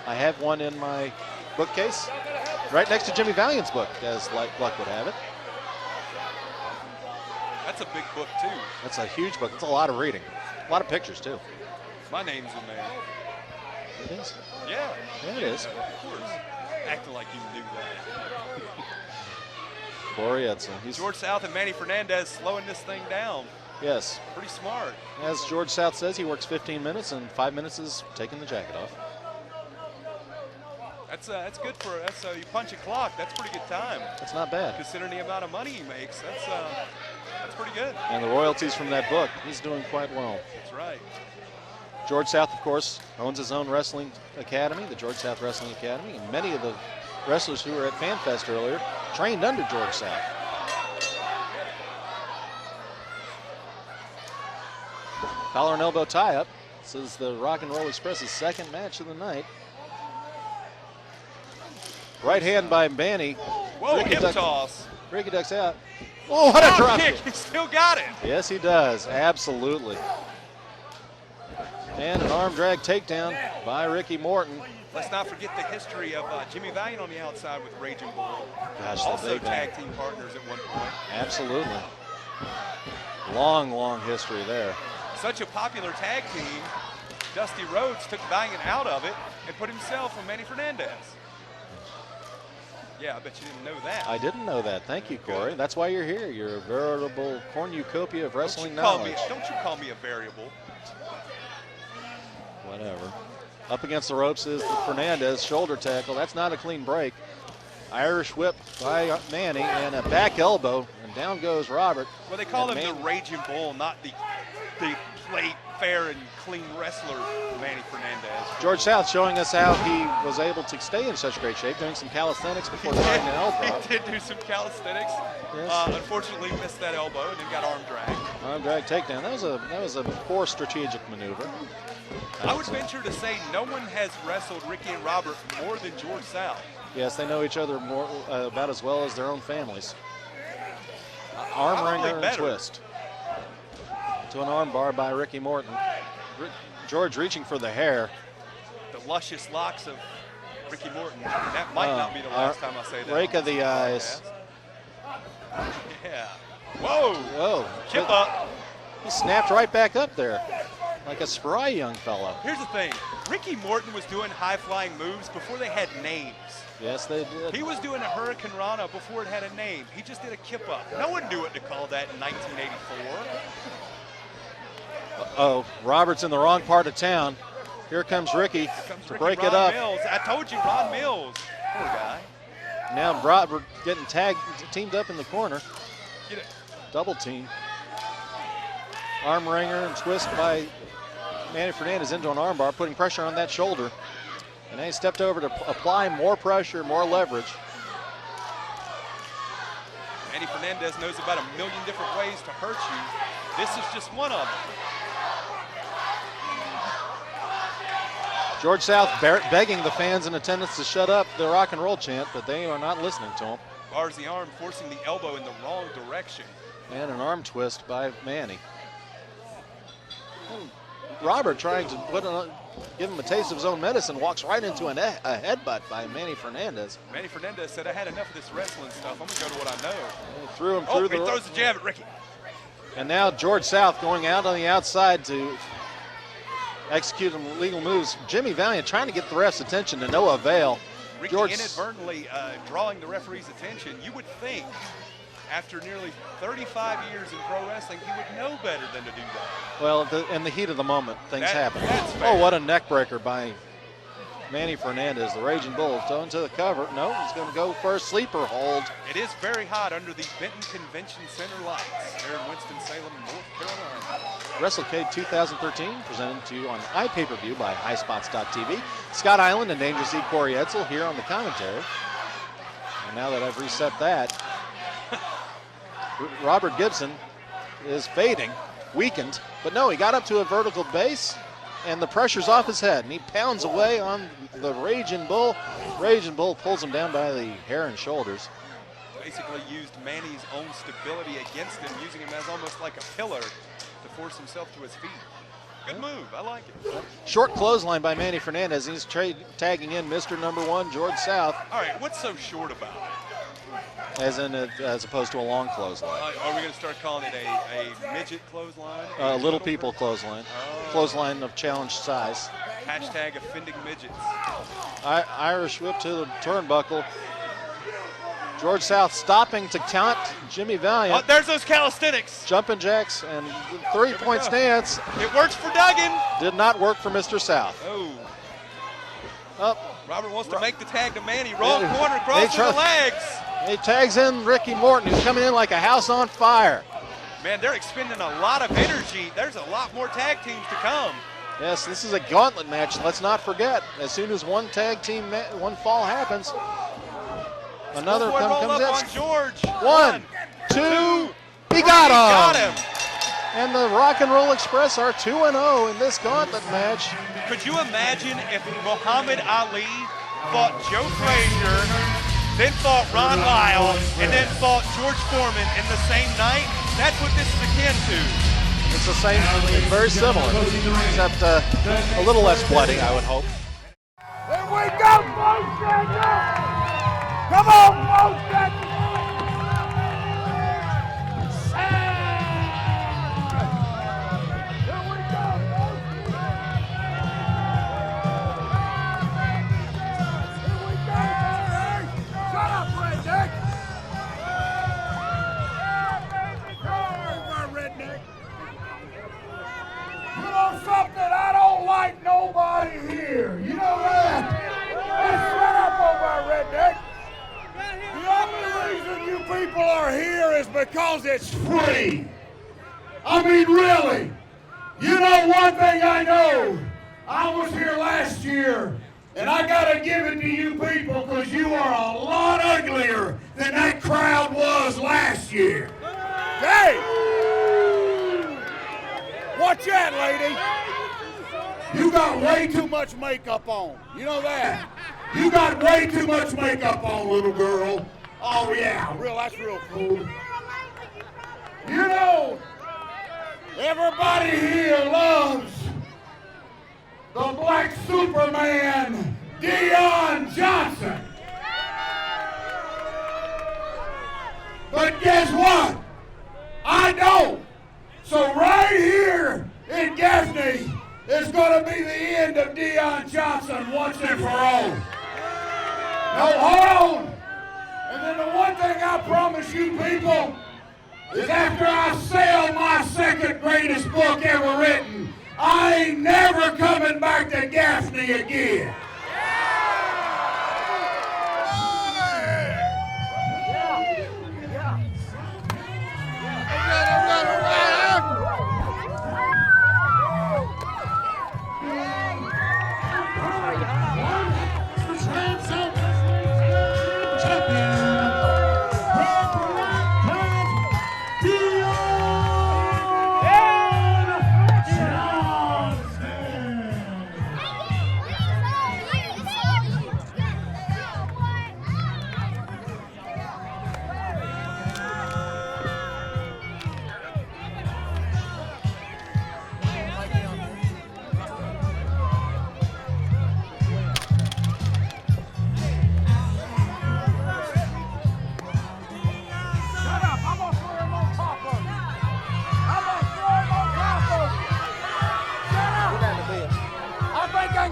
I have one in my bookcase, right next to Jimmy Valiant's book, as luck would have it. That's a big book too. That's a huge book. It's a lot of reading. A lot of pictures too. My name's in there. It is? Yeah. Yeah, it is. Of course. Acting like you knew that. Corey Edson. George South and Manny Fernandez slowing this thing down. Yes. Pretty smart. As George South says, he works 15 minutes, and 5 minutes is taking the jacket off. That's good for you punch a clock. That's pretty good time. That's not bad. Considering the amount of money he makes, that's pretty good. And the royalties from that book, he's doing quite well. That's right. George South, of course, owns his own wrestling academy, the George South Wrestling Academy, and many of the wrestlers who were at FanFest earlier trained under George South. Collar and elbow tie-up. This is the Rock and Roll Express's second match of the night. Right hand by Manny. Whoa, hip toss. Ricky ducks out. Oh, what a drop kick. He still got it. Yes, he does. Absolutely. And an arm drag takedown by Ricky Morton. Let's not forget the history of Jimmy Valiant on the outside with Raging Bull. Gosh, also tag team partners at one point. Absolutely. Long, long history there. Such a popular tag team, Dusty Rhodes took Valiant out of it and put himself on Manny Fernandez. Yeah, I bet you didn't know that. I didn't know that. Thank you, Corey. That's why you're here. You're a veritable cornucopia of wrestling knowledge. Don't you call me a variable. Whatever. Up against the ropes is the Fernandez shoulder tackle. That's not a clean break. Irish whip by Manny and a back elbow, and down goes Robert. Well, they call him the Raging Bull, not the plate, fair, and clean wrestler, Manny Fernandez. George South showing us how he was able to stay in such great shape, doing some calisthenics before trying an elbow. He did do some calisthenics. Yes. Unfortunately, missed that elbow and then got arm drag. Arm drag takedown. That was a poor strategic maneuver. I would venture to say no one has wrestled Ricky and Robert more than George South. Yes, they know each other more about as well as their own families. Arm wringer and twist. To an arm bar by Ricky Morton. George reaching for the hair. The luscious locks of Ricky Morton. That might not be the last time I say that. Rake of the eyes. Yeah. Whoa. Whoa. Chip up. He snapped right back up there. Like a spry young fellow. Here's the thing. Ricky Morton was doing high-flying moves before they had names. Yes, they did. He was doing a Hurricane Rana before it had a name. He just did a kip-up. No one knew what to call that in 1984. Oh, Robert's in the wrong part of town. Here comes Ricky to break it up. Mills. I told you, Ron Mills. Poor guy. Now Robert getting teamed up in the corner. Get it. Double team. Arm wringer and twist by Manny Fernandez into an armbar, putting pressure on that shoulder. And then he stepped over to apply more pressure, more leverage. Manny Fernandez knows about a million different ways to hurt you. This is just one of them. George South begging the fans in attendance to shut up the rock and roll chant, but they are not listening to him. Bars the arm, forcing the elbow in the wrong direction. And an arm twist by Manny. Robert trying to give him a taste of his own medicine, walks right into a headbutt by Manny Fernandez. Manny Fernandez said, I had enough of this wrestling stuff. I'm going to go to what I know. He threw him through he throws the jab at Ricky. And now George South going out on the outside to executing illegal moves. Jimmy Valiant trying to get the ref's attention to no avail. Ricky inadvertently drawing the referee's attention. You would think after nearly 35 years in pro wrestling, he would know better than to do that. Well, in the heat of the moment, things happen. That's fair. Oh, what a neck breaker by Manny Fernandez, the Raging Bull, going to the cover. No, he's going to go for a sleeper hold. It is very hot under the Benton Convention Center lights here in Winston-Salem, North Carolina. WrestleCade 2013, presented to you on iPay-per-view by highspots.tv. Scott Island and Dangerous E. Corey Edsel here on the commentary. And now that I've reset that, Robert Gibson is fading, weakened, but no, he got up to a vertical base, and the pressure's off his head, and he pounds away on the Raging Bull. Raging Bull pulls him down by the hair and shoulders. Basically used Manny's own stability against him, using him as almost like a pillar to force himself to his feet. Good move, I like it. Short clothesline by Manny Fernandez. He's tagging in Mr. Number 1, George South. All right, what's so short about it? As opposed to a long clothesline. Are we going to start calling it a midget clothesline? Little people clothesline. Clothesline of challenged size. Hashtag offending midgets. Irish whip to the turnbuckle. George South stopping to count Jimmy Valiant. Oh, there's those calisthenics. Jumping jacks and three-point stance. It works for Duggan. Did not work for Mr. South. Oh. Robert wants to make the tag to Manny. Wrong corner, crossing the legs. He tags in Ricky Morton, who's coming in like a house on fire. Man, they're expending a lot of energy. There's a lot more tag teams to come. Yes, this is a gauntlet match. Let's not forget, as soon as one tag team, one fall happens, another comes in. On George. 1, 2, he got him. And the Rock and Roll Express are 2-0 in this gauntlet match. Could you imagine if Muhammad Ali fought Joe Frazier, then fought Ron Lyle, and then fought George Foreman in the same night? That's what this is akin to. It's the same, very similar, except a little less bloody, I would hope. Here we go, Motion! Come on, Motion! Something I don't like nobody here. You know that? Hey, shut up over redneck. The only reason you people are here is because it's free. I mean, really. You know one thing I know. I was here last year, and I gotta give it to you people because you are a lot uglier than that crowd was last year. Hey! Watch that, lady. You got way too much makeup on. You know that? You got way too much makeup on, little girl. Oh, yeah. That's real cool. You know, everybody here loves the Black Superman, Deion Johnson. But guess what? I don't. So right here in Gaffney is going to be the end of Deion Johnson once and for all. Now hold on. And then the one thing I promise you people is after I sell my second greatest book ever written, I ain't never coming back to Gaffney again.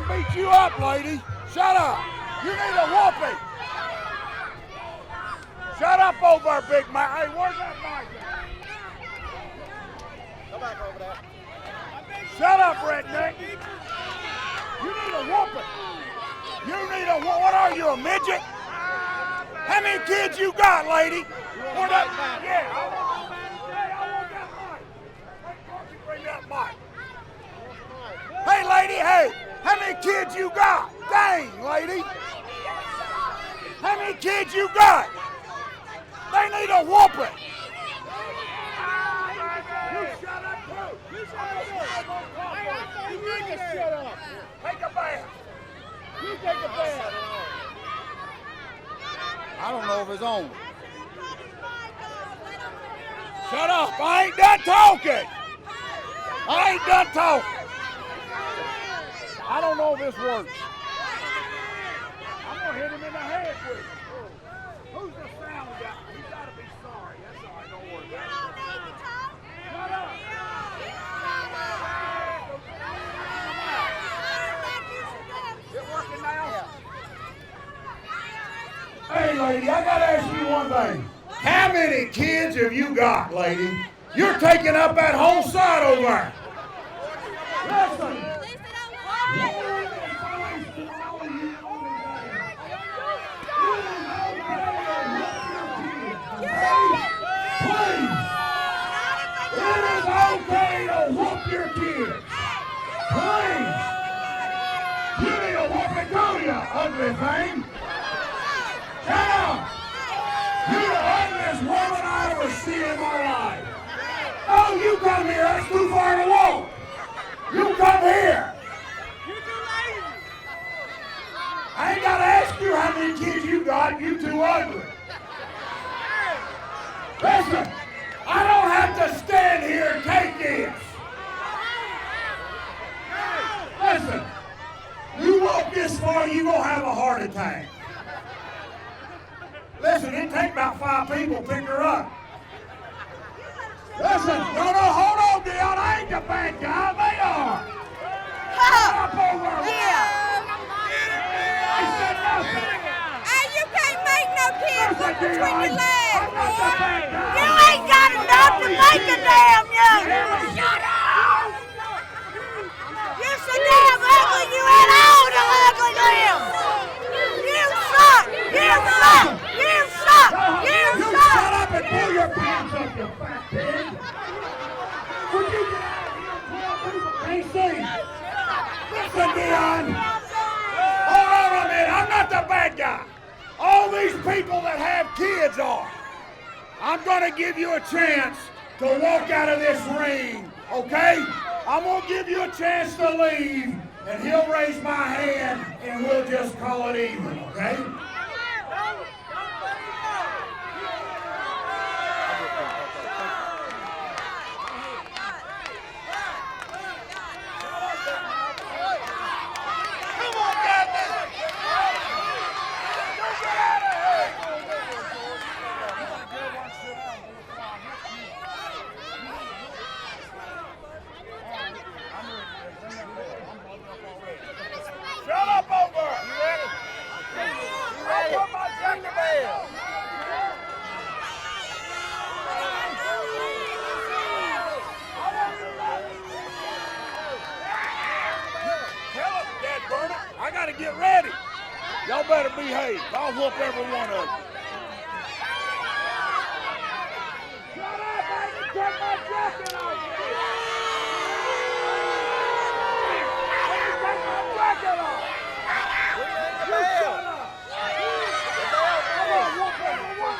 beat you up, lady. Shut up. You need a whooping. Shut up over there, big man. Hey, where's that mic at? Come back over there. Shut up, redneck. You need a whooping. You need a what are you, a midget? How many kids you got, lady? Where that? Yeah, I want that mic. Hey, Corky, bring that mic. Hey, lady, hey, how many kids you got? Dang, lady. How many kids you got? They need a whooping. You shut up, too. You shut up. You need to shut up. Take a bath. You take a bath. I don't know if it's on. Shut up. I ain't done talking. I ain't done talking. I don't know if this works. I'm going to hit him in the head with it. Who's the sound guy? He's got to be sorry. That's all right. Don't worry about it. Shut up. Is it working now? Hey, lady, I got to ask you one thing. How many kids have you got, lady? You're taking up that whole side over there. Listen. Okay to whoop your kids. Please. You need a whooping too, you ugly thing. Shut up. You're the ugliest woman I ever seen in my life. Oh, you come here. That's too far to walk. You come here. I ain't got to ask you how many kids you got. You too ugly. Listen. I don't have to stand here and take this. Listen, you walk this far, you're going to have a heart attack. Listen, it take about 5 people to pick her up. Listen, no, hold on, Dion. I ain't the bad guy. They are. Shut up over there. I said nothing. Hey, you can't make no kids look between your legs. I'm not the bad guy. You ain't got enough to make a damn young. Shut up! You're so damn ugly, you ain't all the ugly damn. You suck! You suck! You suck! You suck! Shut up and pull your pants up, you fat pig! Would you get out of here and pull people can't see? Listen, Dion! Hold on a minute, I'm not the bad guy. All these people that have kids are. I'm going to give you a chance to walk out of this ring, okay? I'm going to give you a chance to leave, and he'll raise my hand, and we'll just call it even, okay? Shut up over! You ready? I'll put my jacket bell. Tell him, Dad Burnett, I gotta get ready. Y'all better behave. I'll whoop every one of you. Shut up, I can take my jacket off. Jacket off! You shut up! Come on, whoop everyone!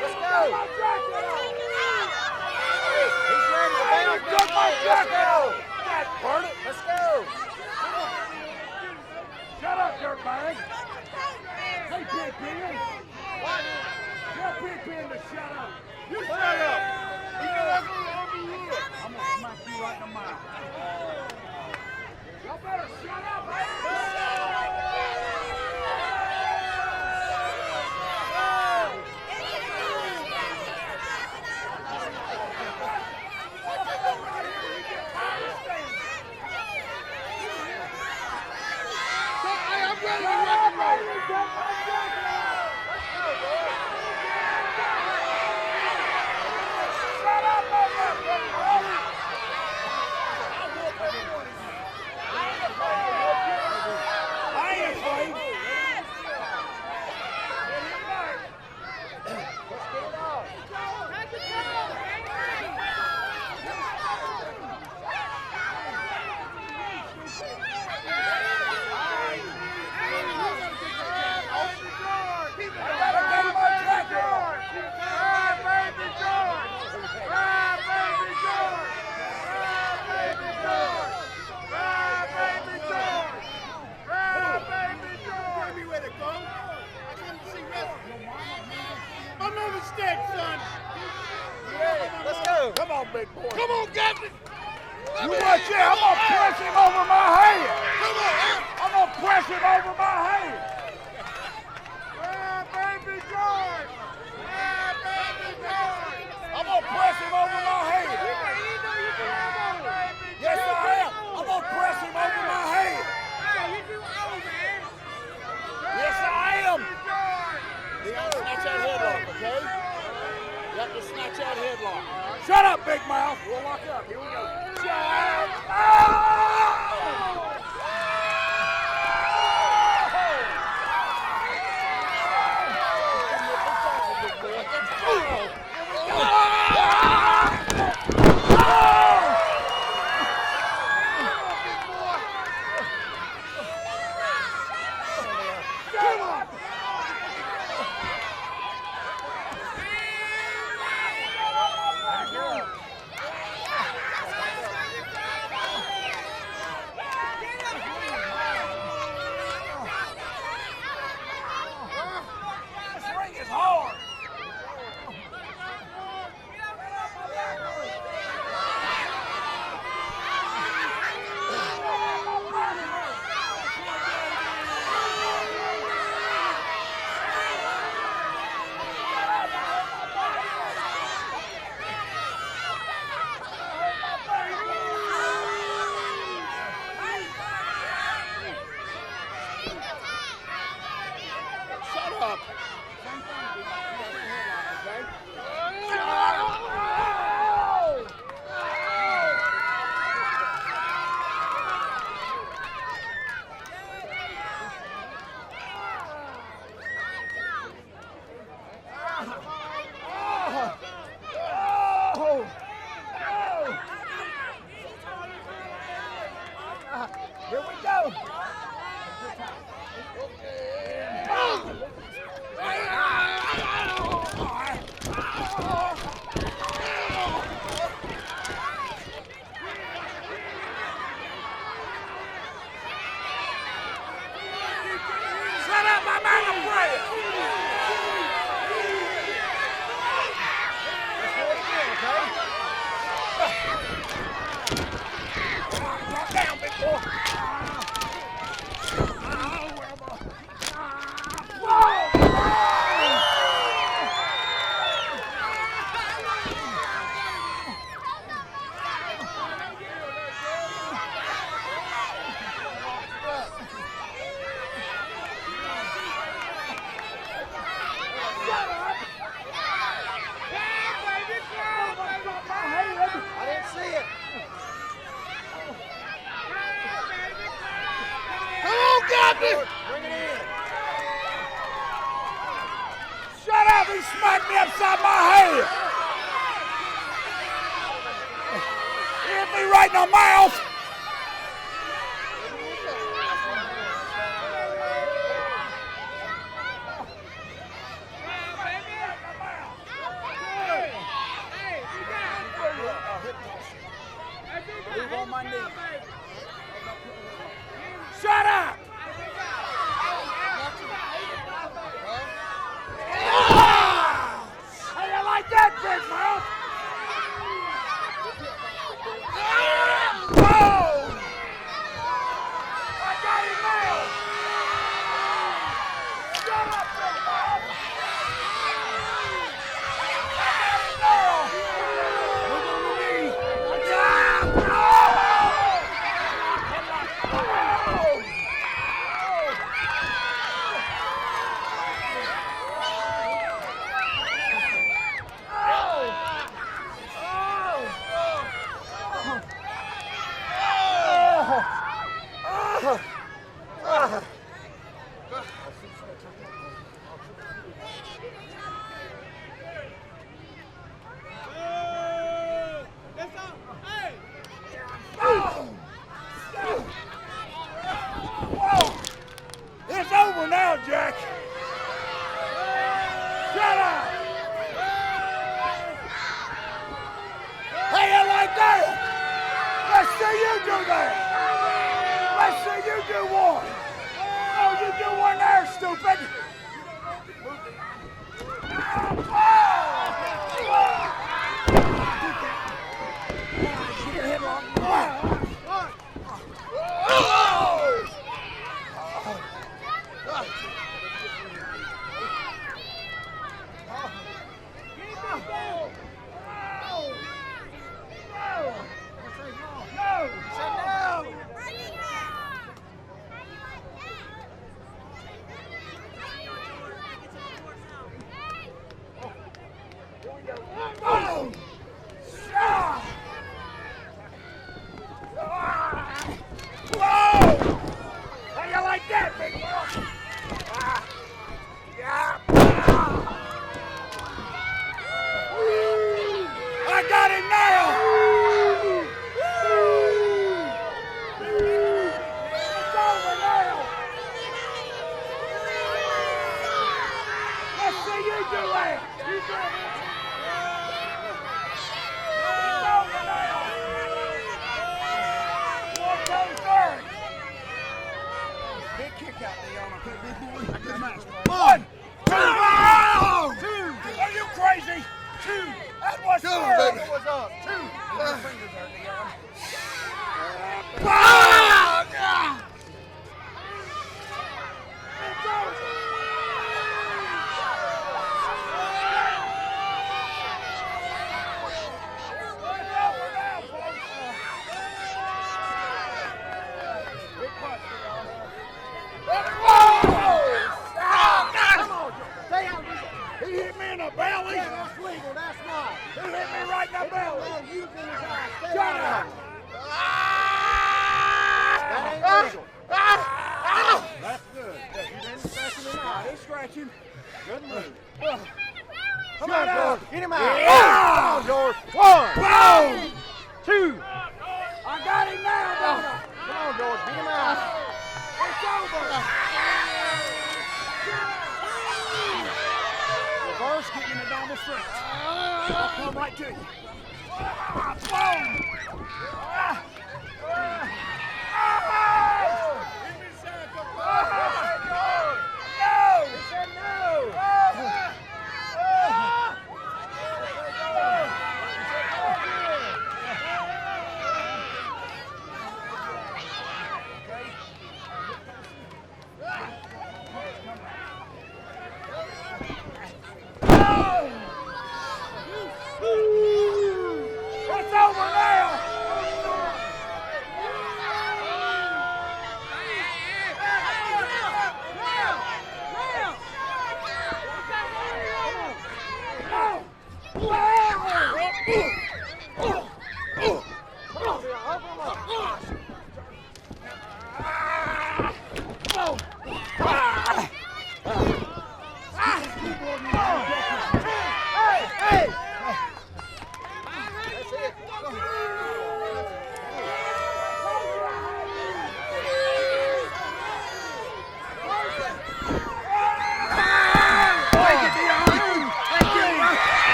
Let's go! He's ready to bounce. Took my jacket off! Burn it! Let's go! Shut up, dirtbag! Hey, Pin-Pin! Tell Pin-Pin to shut up! You shut up! You know I'm Come on, big boy. Come on, Captain. You watch out. I'm going to press him over my head. Come on. I'm going to press him over my head. Baby George. Baby George. I'm going to press him over my head. Yes, I am. I'm going to press him over my head. Yes, I am. You got to snatch that headlock, okay? You have to snatch that headlock. Shut up, big mouth. We'll lock up. Here we go. Shut up. Oh! Here we go. Set up my man of prayer. Drop down, big boy. Shut up! He smacked me upside my head! He hit me right in the mouth! Move on my knee. Shut up! How you like that, big mouth? Oh! do one. Oh, you do one there, stupid.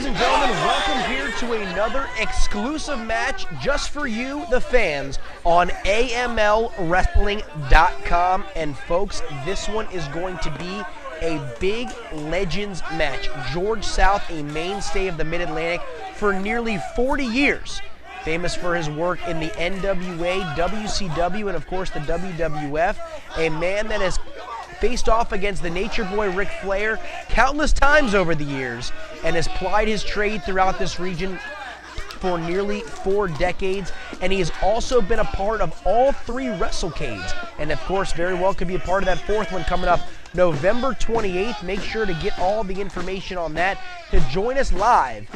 Ladies and gentlemen, welcome here to another exclusive match just for you, the fans, on AMLWrestling.com. And folks, this one is going to be a big Legends match. George South, a mainstay of the Mid-Atlantic for nearly 40 years. Famous for his work in the NWA, WCW, and of course the WWF. A man that has faced off against the Nature Boy Ric Flair countless times over the years and has plied his trade throughout this region for nearly 4 decades. And he has also been a part of all 3 WrestleCades. And of course, very well could be a part of that 4th one coming up November 28th. Make sure to get all the information on that to join us live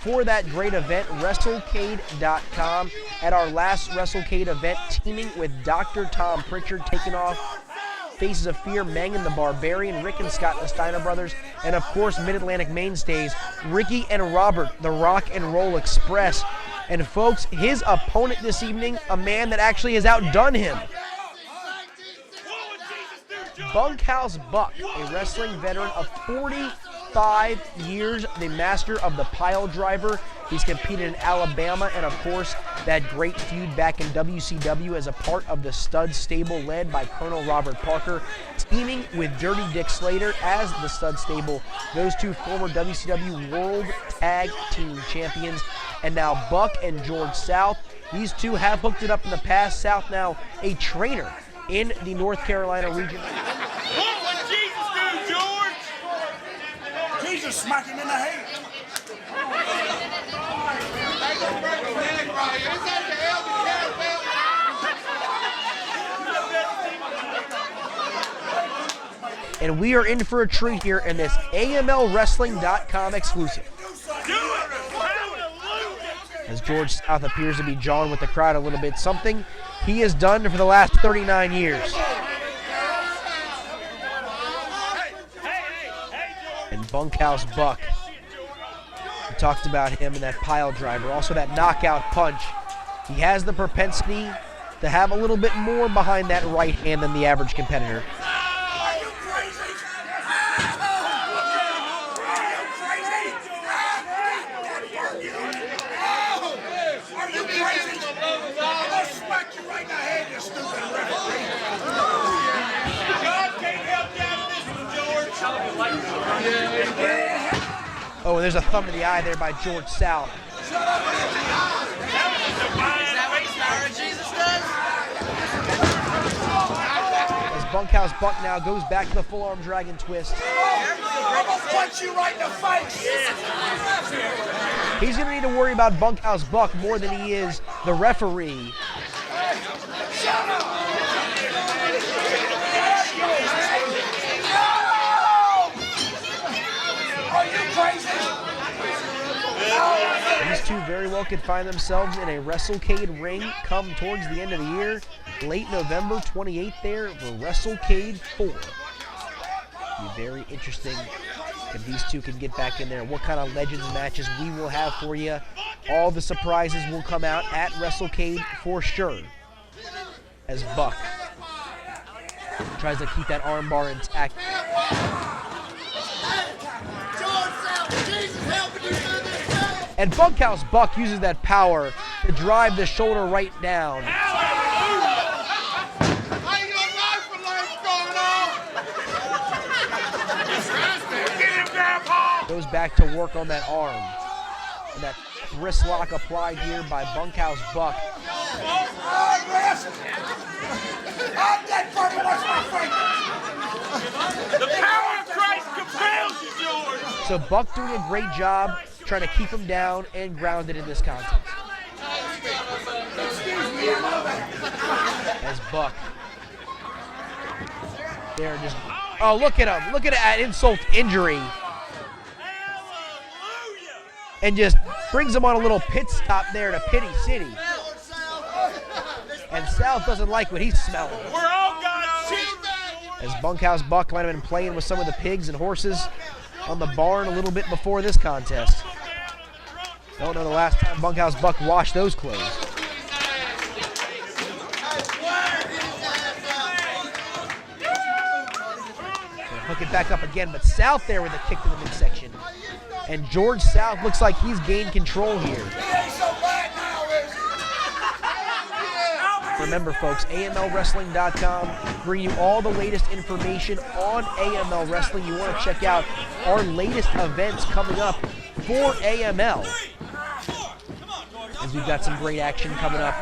for that great event, WrestleCade.com. At our last WrestleCade event, teaming with Dr. Tom Pritchard, taking off Faces of Fear, Mangan the Barbarian, Rick and Scott the Steiner Brothers, and of course Mid-Atlantic mainstays, Ricky and Robert, the Rock and Roll Express. And folks, his opponent this evening, a man that actually has outdone him, Bunkhouse Buck, a wrestling veteran of 45 years, the master of the pile driver. He's competed in Alabama and, of course, that great feud back in WCW as a part of the Stud Stable led by Colonel Robert Parker, teaming with Dirty Dick Slater as the Stud Stable. Those 2 former WCW World Tag Team Champions. And now Buck and George South. These 2 have hooked it up in the past. South now a trainer in the North Carolina region. What would Jesus do, George? Jesus smack him in the head. And we are in for a treat here in this AMLWrestling.com exclusive. As George South appears to be jawing with the crowd a little bit, something he has done for the last 39 years. And Bunkhouse Buck, we talked about him and that pile driver, also that knockout punch. He has the propensity to have a little bit more behind that right hand than the average competitor. Oh, and there's a thumb to the eye there by George South. As Bunkhouse Buck now goes back to the full arm dragon twist. I'm gonna punch you right in the face. He's going to need to worry about Bunkhouse Buck more than he is the referee. Shut up. Are you crazy? These 2 very well could find themselves in a WrestleCade ring come towards the end of the year, late November 28th there for WrestleCade 4. Be very interesting if these 2 can get back in there. What kind of Legends matches we will have for you. All the surprises will come out at WrestleCade for sure. As Buck tries to keep that armbar intact. And Bunkhouse Buck uses that power to drive the shoulder right down. Goes back to work on that arm. And that wrist lock applied here by Bunkhouse Buck. The power of Christ compels you, George. So Buck doing a great job trying to keep him down and grounded in this contest. As Buck there just, oh, look at him. Look at that insult injury. And just brings him on a little pit stop there to Pity City. And South doesn't like what he's smelling. We're all God's children. As Bunkhouse Buck might have been playing with some of the pigs and horses on the barn a little bit before this contest. Don't know the last time Bunkhouse Buck washed those clothes. Hook it back up again, but South there with a kick to the midsection. And George South looks like he's gained control here. Remember, folks, AMLWrestling.com, bring you all the latest information on AML Wrestling. You want to check out our latest events coming up for AML, as we've got some great action coming up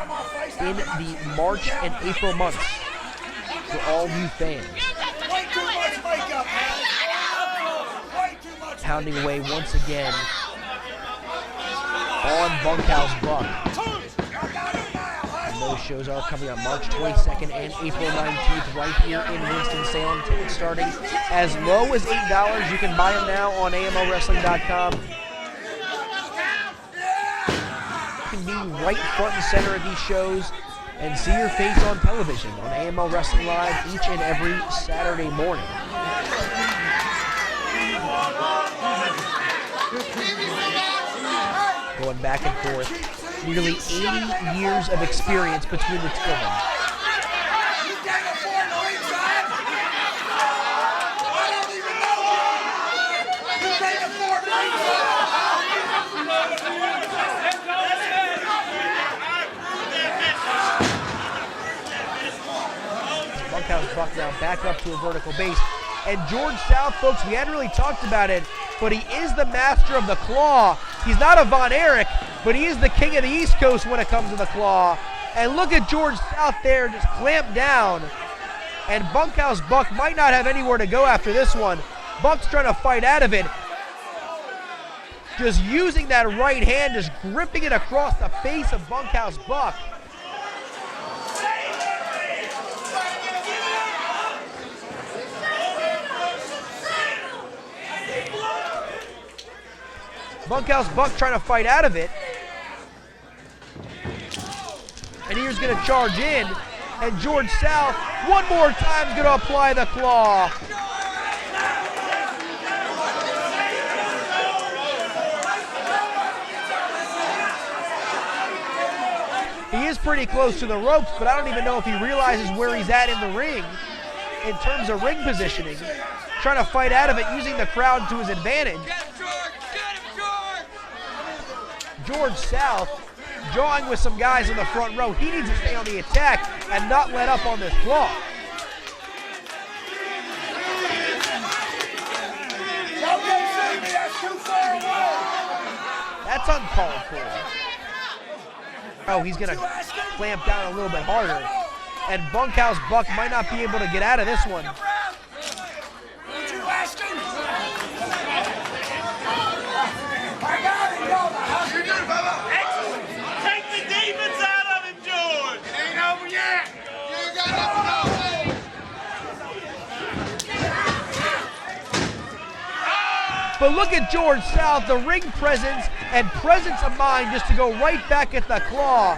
in the March and April months for all new fans. Pounding away once again on Bunkhouse Buck. And those shows are coming up March 22nd and April 19th right here in Winston-Salem. Tickets starting as low as $8. You can buy them now on AMLWrestling.com. You can be right front and center at these shows and see your face on television on AML Wrestling Live each and every Saturday morning. Going back and forth, nearly 80 years of experience between the two of them. Bunkhouse Buck now back up to a vertical base. And George South, folks, we hadn't really talked about it, but he is the master of the claw. He's not a Von Erich, but he is the king of the East Coast when it comes to the claw. And look at George South there, just clamped down. And Bunkhouse Buck might not have anywhere to go after this one. Buck's trying to fight out of it. Just using that right hand, just gripping it across the face of Bunkhouse Buck. Bunkhouse Buck trying to fight out of it. And here's going to charge in. And George South, one more time, is going to apply the claw. He is pretty close to the ropes, but I don't even know if he realizes where he's at in the ring in terms of ring positioning. Trying to fight out of it, using the crowd to his advantage. George South jawing with some guys in the front row. He needs to stay on the attack and not let up on this claw. That's uncalled for. Oh, he's going to clamp down a little bit harder. And Bunkhouse Buck might not be able to get out of this one. Take the demons out of him, George! It ain't over yet! You got nothing over. But look at George South, the ring presence and presence of mind just to go right back at the claw.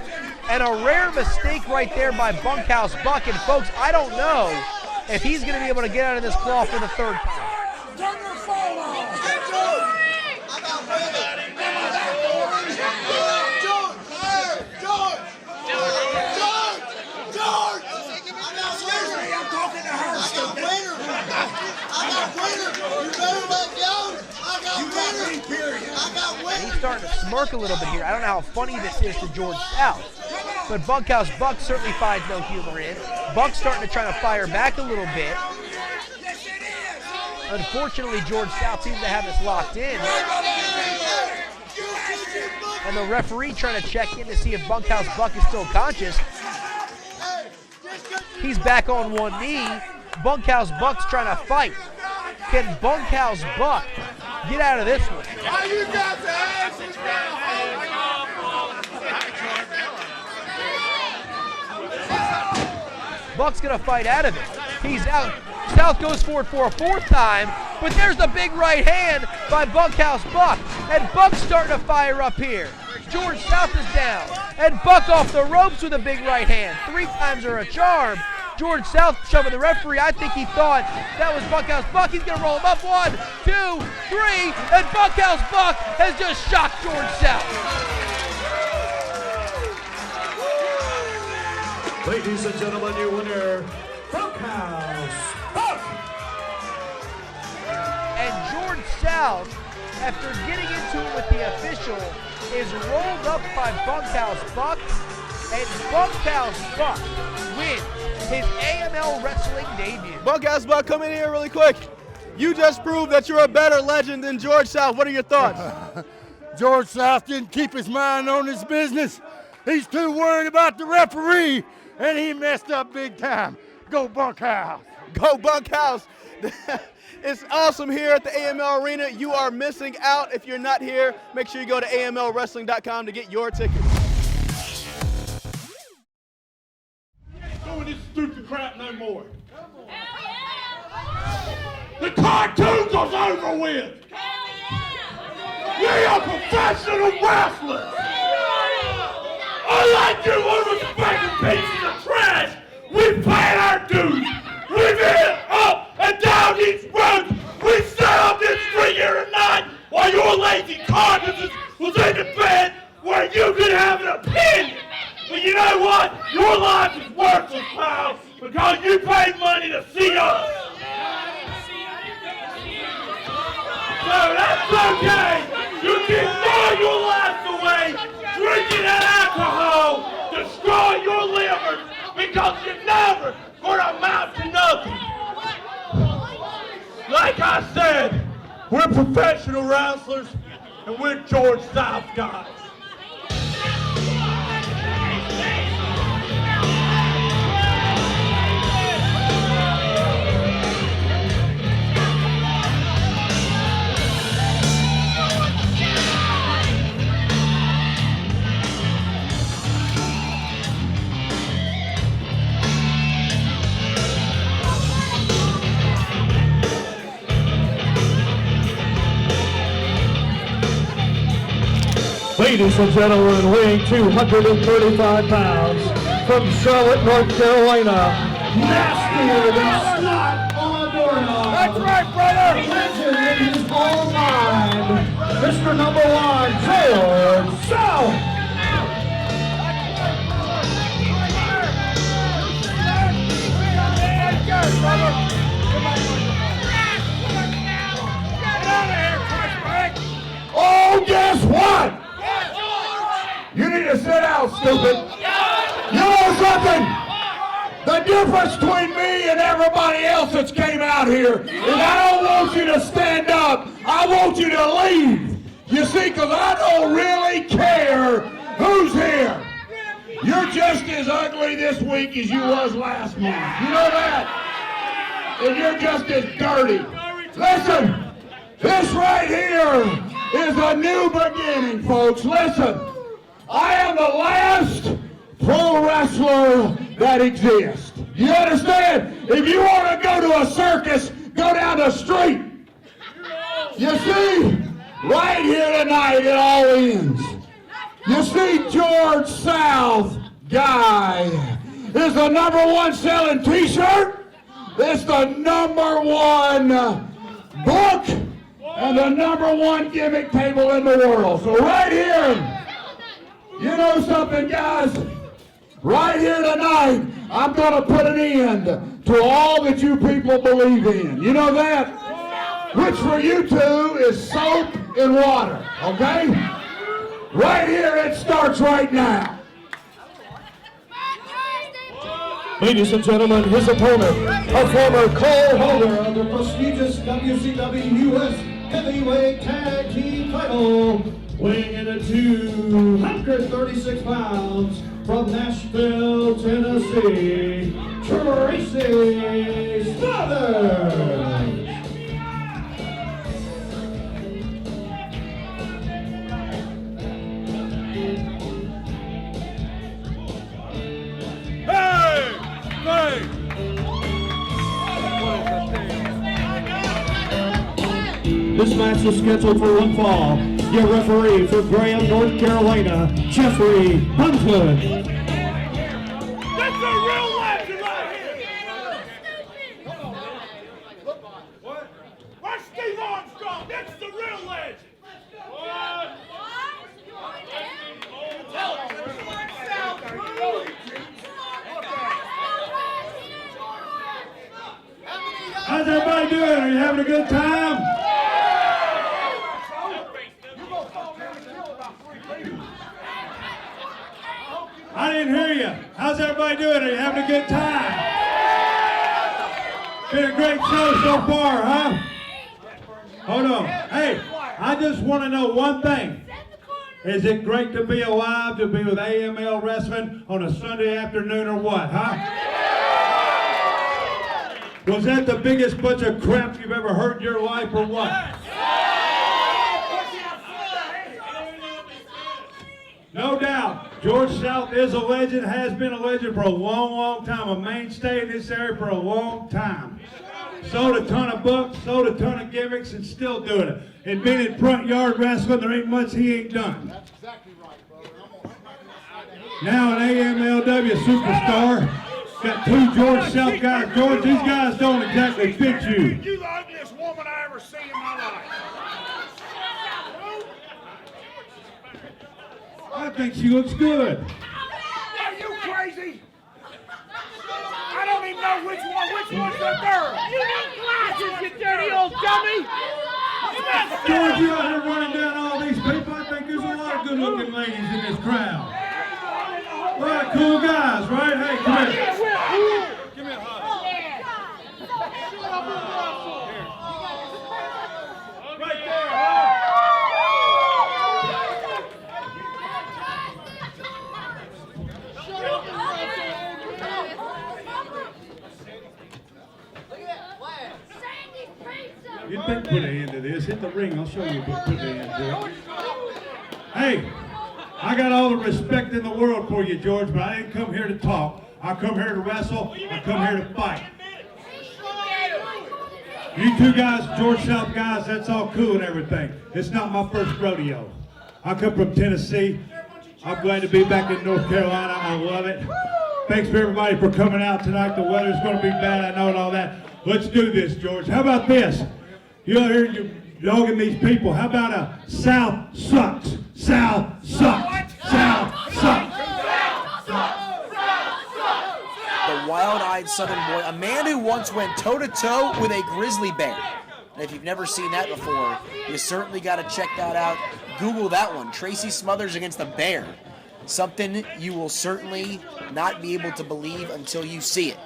And a rare mistake right there by Bunkhouse Buck. And folks, I don't know if he's going to be able to get out of this claw for the third time. And he's starting to smirk a little bit here. I don't know how funny this is to George South, but Bunkhouse Buck certainly finds no humor in. Buck's starting to try to fire back a little bit. Unfortunately, George South seems to have this locked in. And the referee trying to check in to see if Bunkhouse Buck is still conscious. He's back on one knee. Bunkhouse Buck's trying to fight. Can Bunkhouse Buck get out of this one? You got the asses Buck's gonna fight out of it. He's out. South goes for it for a fourth time, but there's the big right hand by Bunkhouse Buck. And Buck's starting to fire up here. George South is down. And Buck off the ropes with a big right hand. 3 times are a charm. George South shoving the referee. I think he thought that was Bunkhouse Buck. He's going to roll him up. 1, 2, 3. And Bunkhouse Buck has just shocked George South. Ladies and gentlemen, your winner, Bunkhouse Buck. And George South, after getting into it with the official, is rolled up by Bunkhouse Buck, and Bunkhouse Buck wins his AML Wrestling debut. Bunkhouse Buck, come in here really quick. You just proved that you're a better legend than George South. What are your thoughts? George South didn't keep his mind on his business. He's too worried about the referee, and he messed up big time. Go Bunkhouse. Go Bunkhouse. It's awesome here at the AML Arena. You are missing out if you're not here. Make sure you go to amlwrestling.com to get your tickets. Doing this stupid crap no more. The cartoons are over with. We are professional wrestlers. Unlike you little spanking pieces of trash, we paid our dues. We've been up and down these roads. We sat up this street here tonight while your lazy carcasses was in the bed where you could have an opinion. But you know what? Your life is worthless, pal, because you paid money to see us. So that's okay. You can throw your life away, drinking that alcohol, destroy your livers, because you're never going to amount to nothing. Like I said, we're professional wrestlers, and we're George South guys. Ladies and gentlemen, weighing 235 pounds, from Charlotte, North Carolina, nastier than snot on a doorknob. That's right, brother! Legend in his own mind, Mr. Number 1, George South. Oh, guess what? You need to sit down, stupid. You know something? The difference between me and everybody else that's came out here is I don't want you to stand up. I want you to leave. You see, because I don't really care who's here. You're just as ugly this week as you was last month. You know that? And you're just as dirty. Listen, this right here is a new beginning, folks. Listen. I am the last pro wrestler that exists. You understand? If you want to go to a circus, go down the street. You see, right here tonight it all ends. You see, George South guy is the #1 selling t-shirt. It's the #1 book and the #1 gimmick table in the world. So right here, you know something, guys? Right here tonight, I'm going to put an end to all that you people believe in. You know that? Which for you two is soap and water, okay? Right here, it starts right now. Ladies and gentlemen, his opponent, a former co-holder of the prestigious WCW US Heavyweight Tag Team title, weighing in at 236 pounds, from Nashville, Tennessee, Tracy Smothers. This match is scheduled for one fall. Your referee for Graham, North Carolina, Jeffrey Huntwood. That's a real legend right here! What? Where's Steve Armstrong? That's the real legend! What? How's everybody doing? Are you having a good time? doing? Are you having a good time? Been a great show so far, huh? Hold on. Hey, I just want to know one thing. Is it great to be alive, to be with AML Wrestling on a Sunday afternoon or what, huh? Was that the biggest bunch of crap you've ever heard in your life or what? No doubt, George South is a legend, has been a legend for a long, long time, a mainstay in this area for a long time. Sold a ton of books, sold a ton of gimmicks, and still doing it. Invented front yard wrestling, there ain't much he ain't done. That's exactly right, brother. Now an AMLW superstar. Got two George South guys. George, these guys don't exactly fit you. You the ugliest woman I ever seen in my life. I think she looks good. Are you crazy? I don't even know which one's the girl. You need glasses, you dirty old dummy. George, you out here running down all these people. I think there's a lot of good-looking ladies in this crowd. A lot of cool guys, right? Hey, come here. Give me a hug. Right there, huh? You'd think put an end to this. Hit the ring. I'll show you what put an end to it. Hey, I got all the respect in the world for you, George, but I didn't come here to talk. I come here to wrestle. I come here to fight. You two guys, George South guys, that's all cool and everything. It's not my first rodeo. I come from Tennessee. I'm glad to be back in North Carolina. I love it. Thanks for everybody for coming out tonight. The weather's going to be bad, I know, and all that. Let's do this, George. How about this? You out here dogging these people. How about a South sucks? South sucks. South sucks. The wild-eyed Southern boy, a man who once went toe-to-toe with a grizzly bear. And if you've never seen that before, you certainly got to check that out. Google that one, Tracy Smothers against a bear. Something you will certainly not be able to believe until you see it.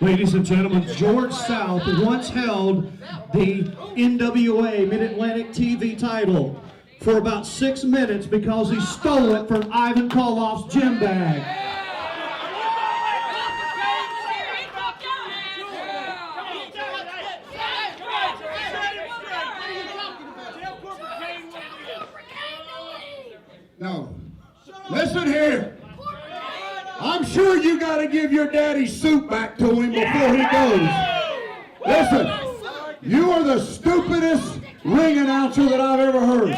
Ladies and gentlemen, George South once held the NWA Mid-Atlantic TV title for about 6 minutes because he stole it from Ivan Koloff's gym bag. No. Listen here. I'm sure you got to give your daddy's suit back to him before he goes. Listen, you are the stupidest ring announcer that I've ever heard.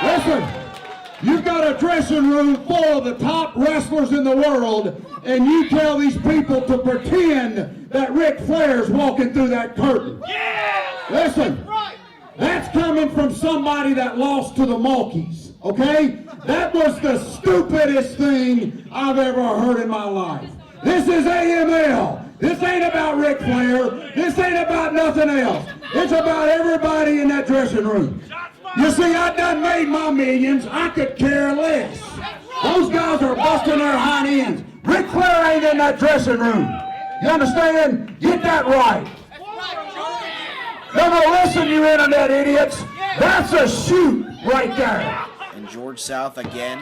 Listen, you've got a dressing room full of the top wrestlers in the world, and you tell these people to pretend that Ric Flair's walking through that curtain. Listen, that's coming from somebody that lost to the Malkies, okay? That was the stupidest thing I've ever heard in my life. This is AML. This ain't about Ric Flair. This ain't about nothing else. It's about everybody in that dressing room. You see, I done made my millions. I could care less. Those guys are busting their hind ends. Ric Flair ain't in that dressing room. You understand? Get that right. Never listen, you internet idiots. That's a shoot right there. And George South again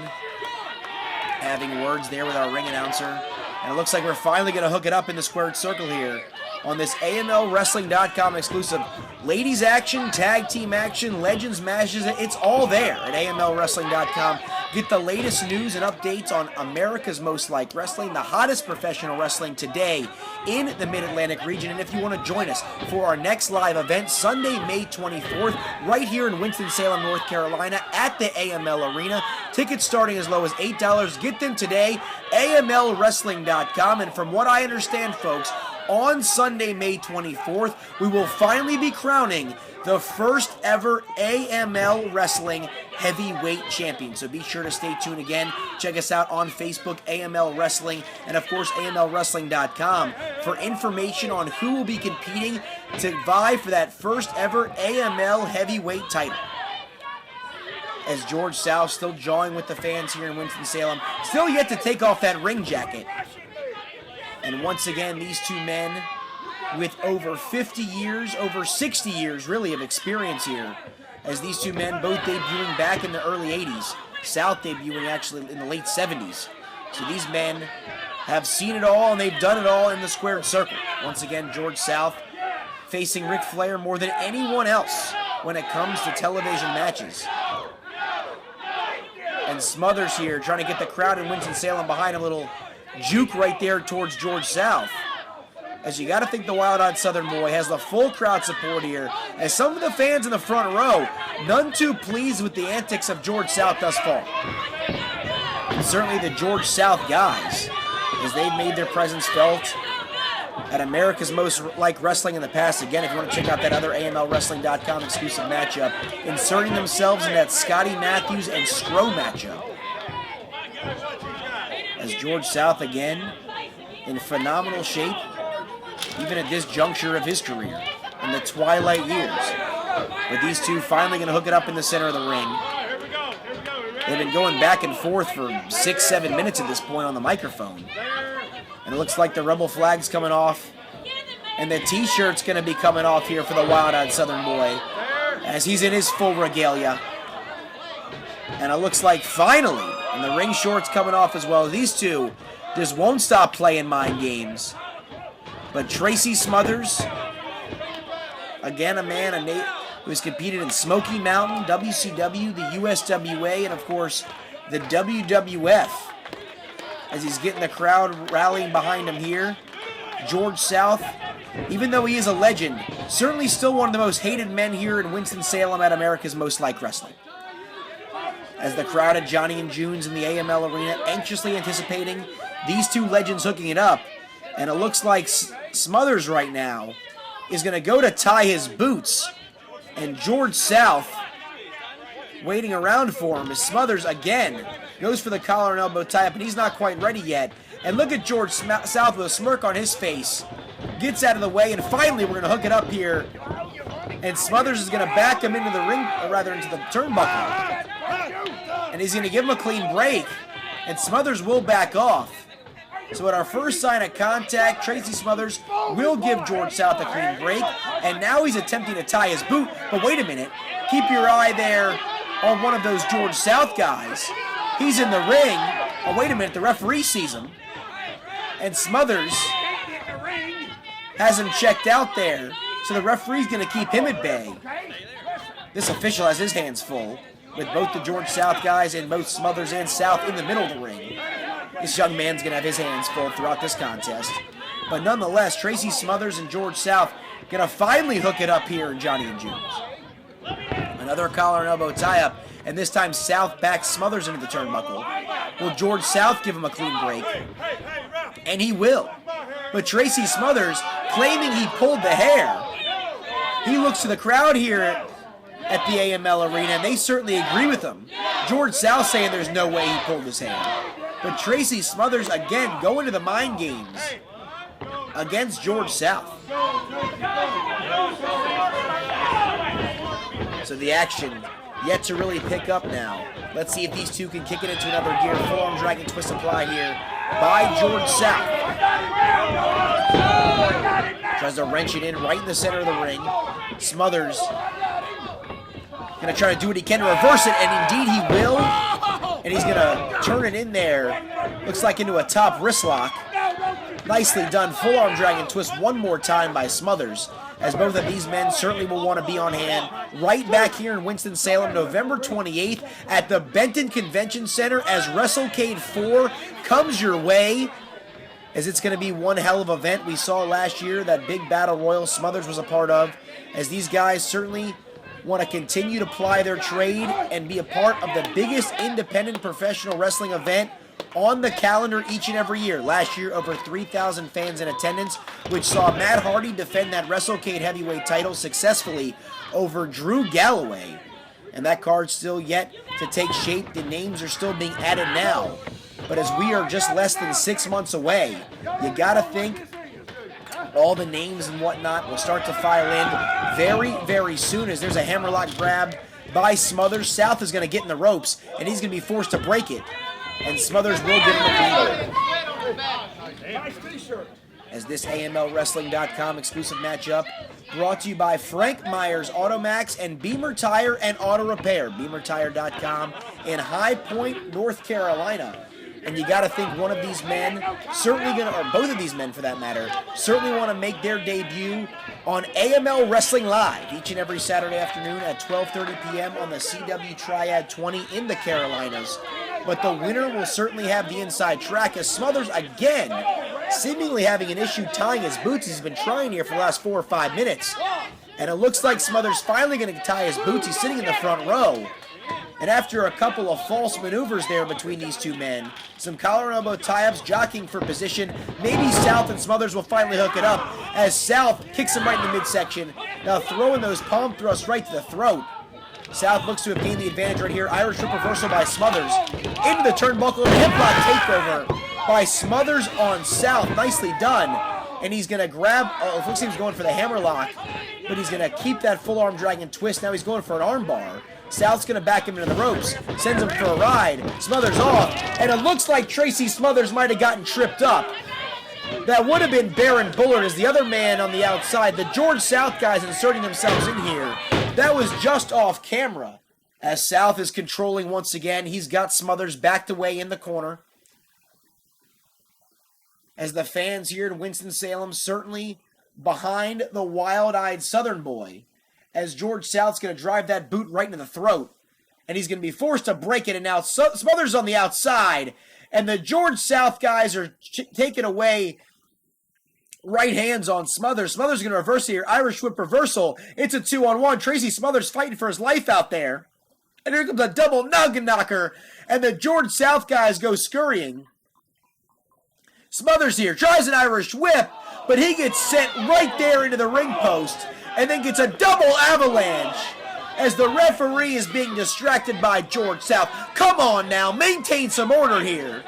having words there with our ring announcer. And it looks like we're finally going to hook it up in the squared circle here on this AMLWrestling.com exclusive. Ladies action, tag team action, legends matches, it's all there at AMLWrestling.com. Get the latest news and updates on America's most liked wrestling, the hottest professional wrestling today in the Mid-Atlantic region. And if you want to join us for our next live event, Sunday, May 24th, right here in Winston-Salem, North Carolina at the AML Arena. Tickets starting as low as $8. Get them today, AMLWrestling.com. And from what I understand, folks, on Sunday, May 24th, we will finally be crowning the first ever AML Wrestling Heavyweight Champion. So be sure to stay tuned again. Check us out on Facebook, AML Wrestling, and of course, AMLWrestling.com for information on who will be competing to vie for that first ever AML Heavyweight title. as George South still jawing with the fans here in Winston-Salem, still yet to take off that ring jacket. And once again, these two men with over 50 years, over 60 years really of experience here, as these two men both debuting back in the early 80s, South debuting actually in the late 70s. So these men have seen it all, and they've done it all in the squared circle. Once again, George South facing Ric Flair more than anyone else when it comes to television matches. And Smothers here trying to get the crowd in Winston-Salem behind a little juke right there towards George South. As you got to think the wild-eyed Southern boy has the full crowd support here, as some of the fans in the front row, none too pleased with the antics of George South thus far. And certainly the George South guys, as they've made their presence felt at America's Most Like Wrestling in the past. Again, if you want to check out that other AMLWrestling.com exclusive matchup, inserting themselves in that Scotty Matthews and Scro matchup. As George South again in phenomenal shape, even at this juncture of his career, in the twilight years. But these two finally going to hook it up in the center of the ring. They've been going back and forth for 6-7 minutes at this point on the microphone. And it looks like the Rebel flag's coming off. And the t-shirt's going to be coming off here for the wild-eyed Southern boy, as he's in his full regalia. And it looks like finally, and the ring short's coming off as well. These two just won't stop playing mind games. But Tracy Smothers, again a man who has competed in Smoky Mountain, WCW, the USWA, and of course the WWF, as he's getting the crowd rallying behind him here. George South, even though he is a legend, certainly still one of the most hated men here in Winston-Salem at America's Most Like Wrestling. As the crowd at Johnny and June's in the AML Arena anxiously anticipating these two legends hooking it up. And it looks like Smothers right now is going to go to tie his boots. And George South waiting around for him as Smothers again goes for the collar and elbow tie-up, and he's not quite ready yet. And look at George South with a smirk on his face. Gets out of the way, and finally we're going to hook it up here. And Smothers is going to back him into the ring, or rather into the turnbuckle. And he's going to give him a clean break. And Smothers will back off. So at our first sign of contact, Tracy Smothers will give George South a clean break. And now he's attempting to tie his boot. But wait a minute. Keep your eye there on one of those George South guys. He's in the ring. Oh, wait a minute. The referee sees him. And Smothers has him checked out there. So the referee's going to keep him at bay. This official has his hands full with both the George South guys and both Smothers and South in the middle of the ring. This young man's going to have his hands full throughout this contest. But nonetheless, Tracy Smothers and George South going to finally hook it up here in Johnny and June's. Another collar and elbow tie-up, and this time South backs Smothers into the turnbuckle. Will George South give him a clean break? And he will. But Tracy Smothers, claiming he pulled the hair, he looks to the crowd here at the AML Arena, and they certainly agree with him. George South saying there's no way he pulled his hair. But Tracy Smothers, again, going to the mind games against George South. So the action yet to really pick up now. Let's see if these two can kick it into another gear. Forearm dragon twist apply here by George South. Tries to wrench it in right in the center of the ring. Smothers going to try to do what he can to reverse it, and indeed he will. And he's going to turn it in there. Looks like into a top wrist lock. Nicely done. Full arm dragon twist one more time by Smothers, as both of these men certainly will want to be on hand right back here in Winston-Salem, November 28th at the Benton Convention Center as WrestleCade 4 comes your way, as it's going to be one hell of an event. We saw last year that big battle royal Smothers was a part of, as these guys certainly want to continue to ply their trade and be a part of the biggest independent professional wrestling event on the calendar each and every year. Last year, over 3,000 fans in attendance, which saw Matt Hardy defend that WrestleCade heavyweight title successfully over Drew Galloway. And that card's still yet to take shape. The names are still being added now. But as we are just less than 6 months away, you gotta think all the names and whatnot will start to file in very, very soon, as there's a hammerlock grab by Smothers. South is going to get in the ropes, and he's going to be forced to break it. And Smothers will give him the pin. As this AMLWrestling.com exclusive matchup brought to you by Frank Myers Automax and Beamer Tire and Auto Repair. BeamerTire.com in High Point, North Carolina. And you got to think one of these men, or both of these men for that matter, certainly want to make their debut on AML Wrestling Live each and every Saturday afternoon at 12:30 p.m. on the CW Triad 20 in the Carolinas. But the winner will certainly have the inside track as Smothers again seemingly having an issue tying his boots. He's been trying here for the last 4 or 5 minutes. And it looks like Smothers finally going to tie his boots. He's sitting in the front row. And after a couple of false maneuvers there between these two men, some collar and elbow tie-ups, jockeying for position, maybe South and Smothers will finally hook it up as South kicks him right in the midsection, now throwing those palm thrusts right to the throat. South looks to have gained the advantage right here. Irish whip reversal by Smothers. Into the turnbuckle and hip lock takeover by Smothers on South. Nicely done. And he's going to grab, it looks like he's going for the hammerlock, but he's going to keep that full arm drag and twist. Now he's going for an arm bar. South's going to back him into the ropes, sends him for a ride. Smothers off, and it looks like Tracy Smothers might have gotten tripped up. That would have been Baron Bullard as the other man on the outside. The George South guys inserting themselves in here. That was just off camera. As South is controlling once again, he's got Smothers backed away in the corner. As the fans here in Winston-Salem certainly behind the wild-eyed Southern boy, as George South's going to drive that boot right into the throat. And he's going to be forced to break it, and now Smothers on the outside. And the George South guys are taking away right hands on Smothers. Smothers is going to reverse here. Irish whip reversal. It's a 2-on-1. Tracy Smothers fighting for his life out there. And here comes a double noggin knocker. And the George South guys go scurrying. Smothers here tries an Irish whip, but he gets sent right there into the ring post. And then gets a double avalanche as the referee is being distracted by George South. Come on now, maintain some order here.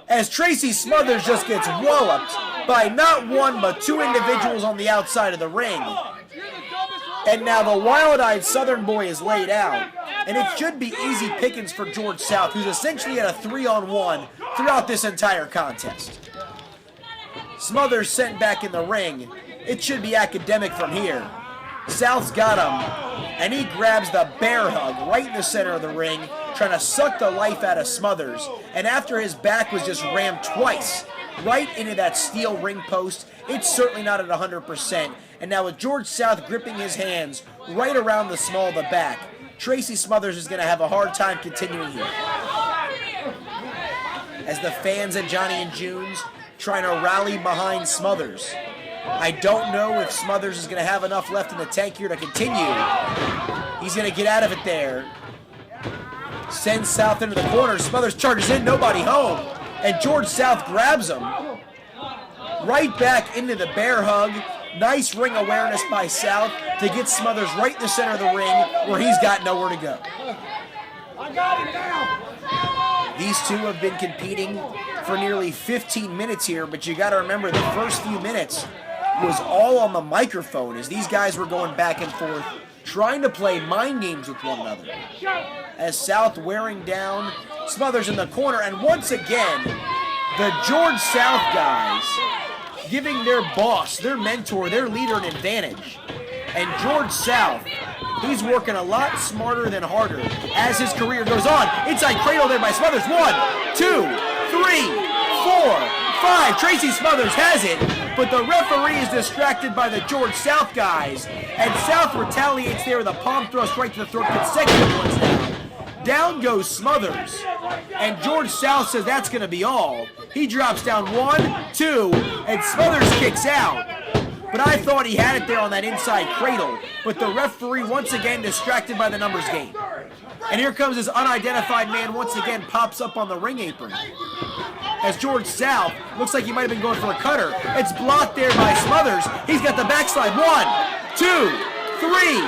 As Tracy Smothers just gets walloped by not one but two individuals on the outside of the ring. And now the wild-eyed Southern boy is laid out. And it should be easy pickings for George South, who's essentially at a 3-on-1 throughout this entire contest. Smothers sent back in the ring. It should be academic from here. South's got him, and he grabs the bear hug right in the center of the ring, trying to suck the life out of Smothers. And after his back was just rammed twice right into that steel ring post, it's certainly not at 100%. And now with George South gripping his hands right around the small of the back, Tracy Smothers is going to have a hard time continuing here. As the fans at Johnny and June's trying to rally behind Smothers. I don't know if Smothers is going to have enough left in the tank here to continue. He's going to get out of it there. Sends South into the corner. Smothers charges in, nobody home. And George South grabs him. Right back into the bear hug. Nice ring awareness by South to get Smothers right in the center of the ring where he's got nowhere to go. I got it now. These two have been competing for nearly 15 minutes here, but you got to remember the first few minutes was all on the microphone as these guys were going back and forth trying to play mind games with one another. As South wearing down, Smothers in the corner, and once again, the George South guys giving their boss, their mentor, their leader an advantage. And George South, he's working a lot smarter than harder as his career goes on. Inside cradle there by Smothers. 1, 2, 3, 4, 5. Tracy Smothers has it, but the referee is distracted by the George South guys. And South retaliates there with a palm thrust right to the throat. Consecutive ones now. Down goes Smothers. And George South says that's going to be all. He drops down 1, 2, and Smothers kicks out. But I thought he had it there on that inside cradle. But the referee once again distracted by the numbers game. And here comes this unidentified man once again pops up on the ring apron. As George South looks like he might have been going for a cutter. It's blocked there by Smothers. He's got the backslide. 1, 2, 3,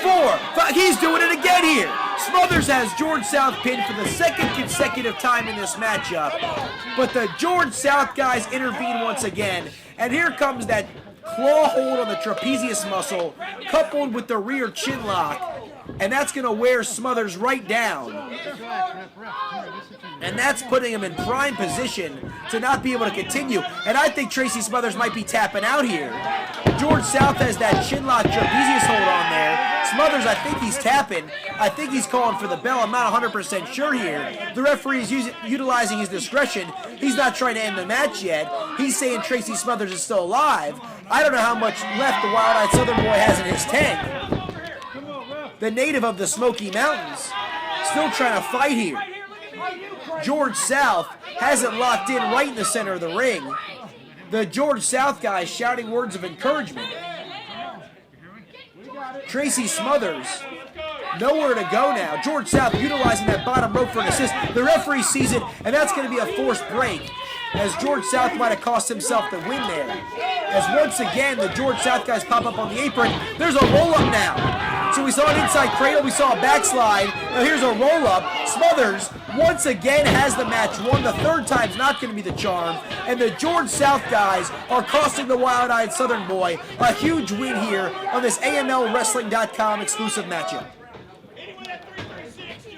4, 5. He's doing it again here. Smothers has George South pinned for the second consecutive time in this matchup. But the George South guys intervene once again. And here comes that claw hold on the trapezius muscle, coupled with the rear chin lock. And that's going to wear Smothers right down. And that's putting him in prime position to not be able to continue. And I think Tracy Smothers might be tapping out here. George South has that chin-lock trapezius hold on there. Smothers, I think he's tapping. I think he's calling for the bell. I'm not 100% sure here. The referee is utilizing his discretion. He's not trying to end the match yet. He's saying Tracy Smothers is still alive. I don't know how much left the Wild-Eyed Southern Boy has in his tank. The native of the Smoky Mountains still trying to fight here. George South has it locked in right in the center of the ring. The George South guy shouting words of encouragement. Tracy Smothers, nowhere to go now. George South utilizing that bottom rope for an assist. The referee sees it, and that's going to be a forced break, as George South might have cost himself the win there. As once again, the George South guys pop up on the apron. There's a roll-up now. So we saw an inside cradle, we saw a backslide. Now here's a roll-up. Smothers once again has the match won. The third time's not going to be the charm. And the George South guys are costing the Wild-Eyed Southern Boy a huge win here on this AMLWrestling.com exclusive matchup.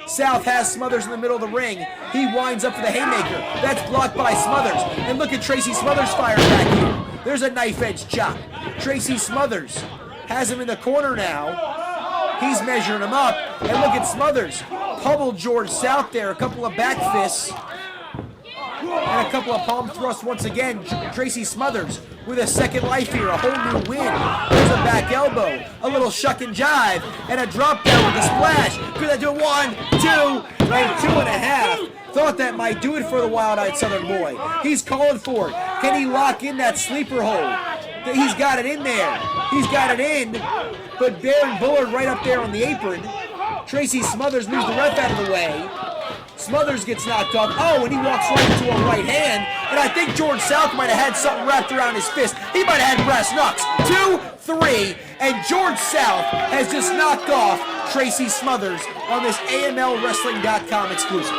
South has Smothers in the middle of the ring. He winds up for the haymaker. That's blocked by Smothers. And look at Tracy Smothers fire back here. There's a knife-edge chop. Tracy Smothers has him in the corner now. He's measuring him up. And look at Smothers. Pummeled George South there. A couple of back fists. And a couple of palm thrusts once again. Tracy Smothers with a second life here. A whole new win. There's a back elbow. A little shuck and jive. And a drop down with a splash. Could that do it? 1, 2, and 2.5. Thought that might do it for the Wild-Eyed Southern Boy. He's calling for it. Can he lock in that sleeper hold? He's got it in there. He's got it in. But Baron Bullard right up there on the apron. Tracy Smothers moves the ref out of the way. Smothers gets knocked off. Oh, and he walks right into a right hand. And I think George South might have had something wrapped around his fist. He might have had brass knucks. 2, 3, and George South has just knocked off Tracy Smothers on this AMLWrestling.com exclusive.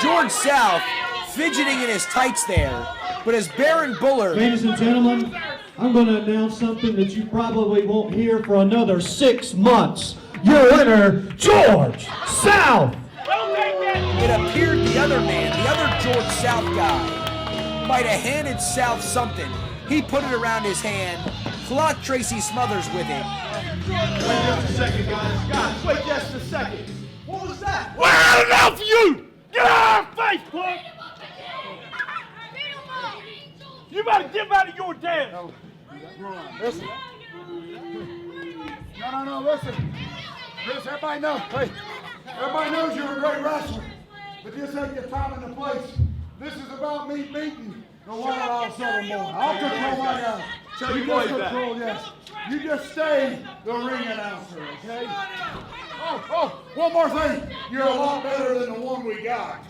George South fidgeting in his tights there, but as Baron Bullard... Ladies and gentlemen, I'm going to announce something that you probably won't hear for another 6 months. Your winner, George South! It appeared the other man, the other George South guy, might have handed South something. He put it around his hand, clocked Tracy Smothers with it. Wait just a second, guys. Guys, wait just a second. What was that? We're out enough for you! Get out of our face, punk! You better get out of your dance! Listen. No, listen. Listen, everybody knows. Hey, everybody knows you're a great wrestler. But this ain't your time and the place. This is about me beating the Wild-Eyed Southern Boy. I'll control my guys. Tell you your just boy back. control, yes. You just stay the ring announcer, okay? Oh, one more thing. You're a lot better than the one we got.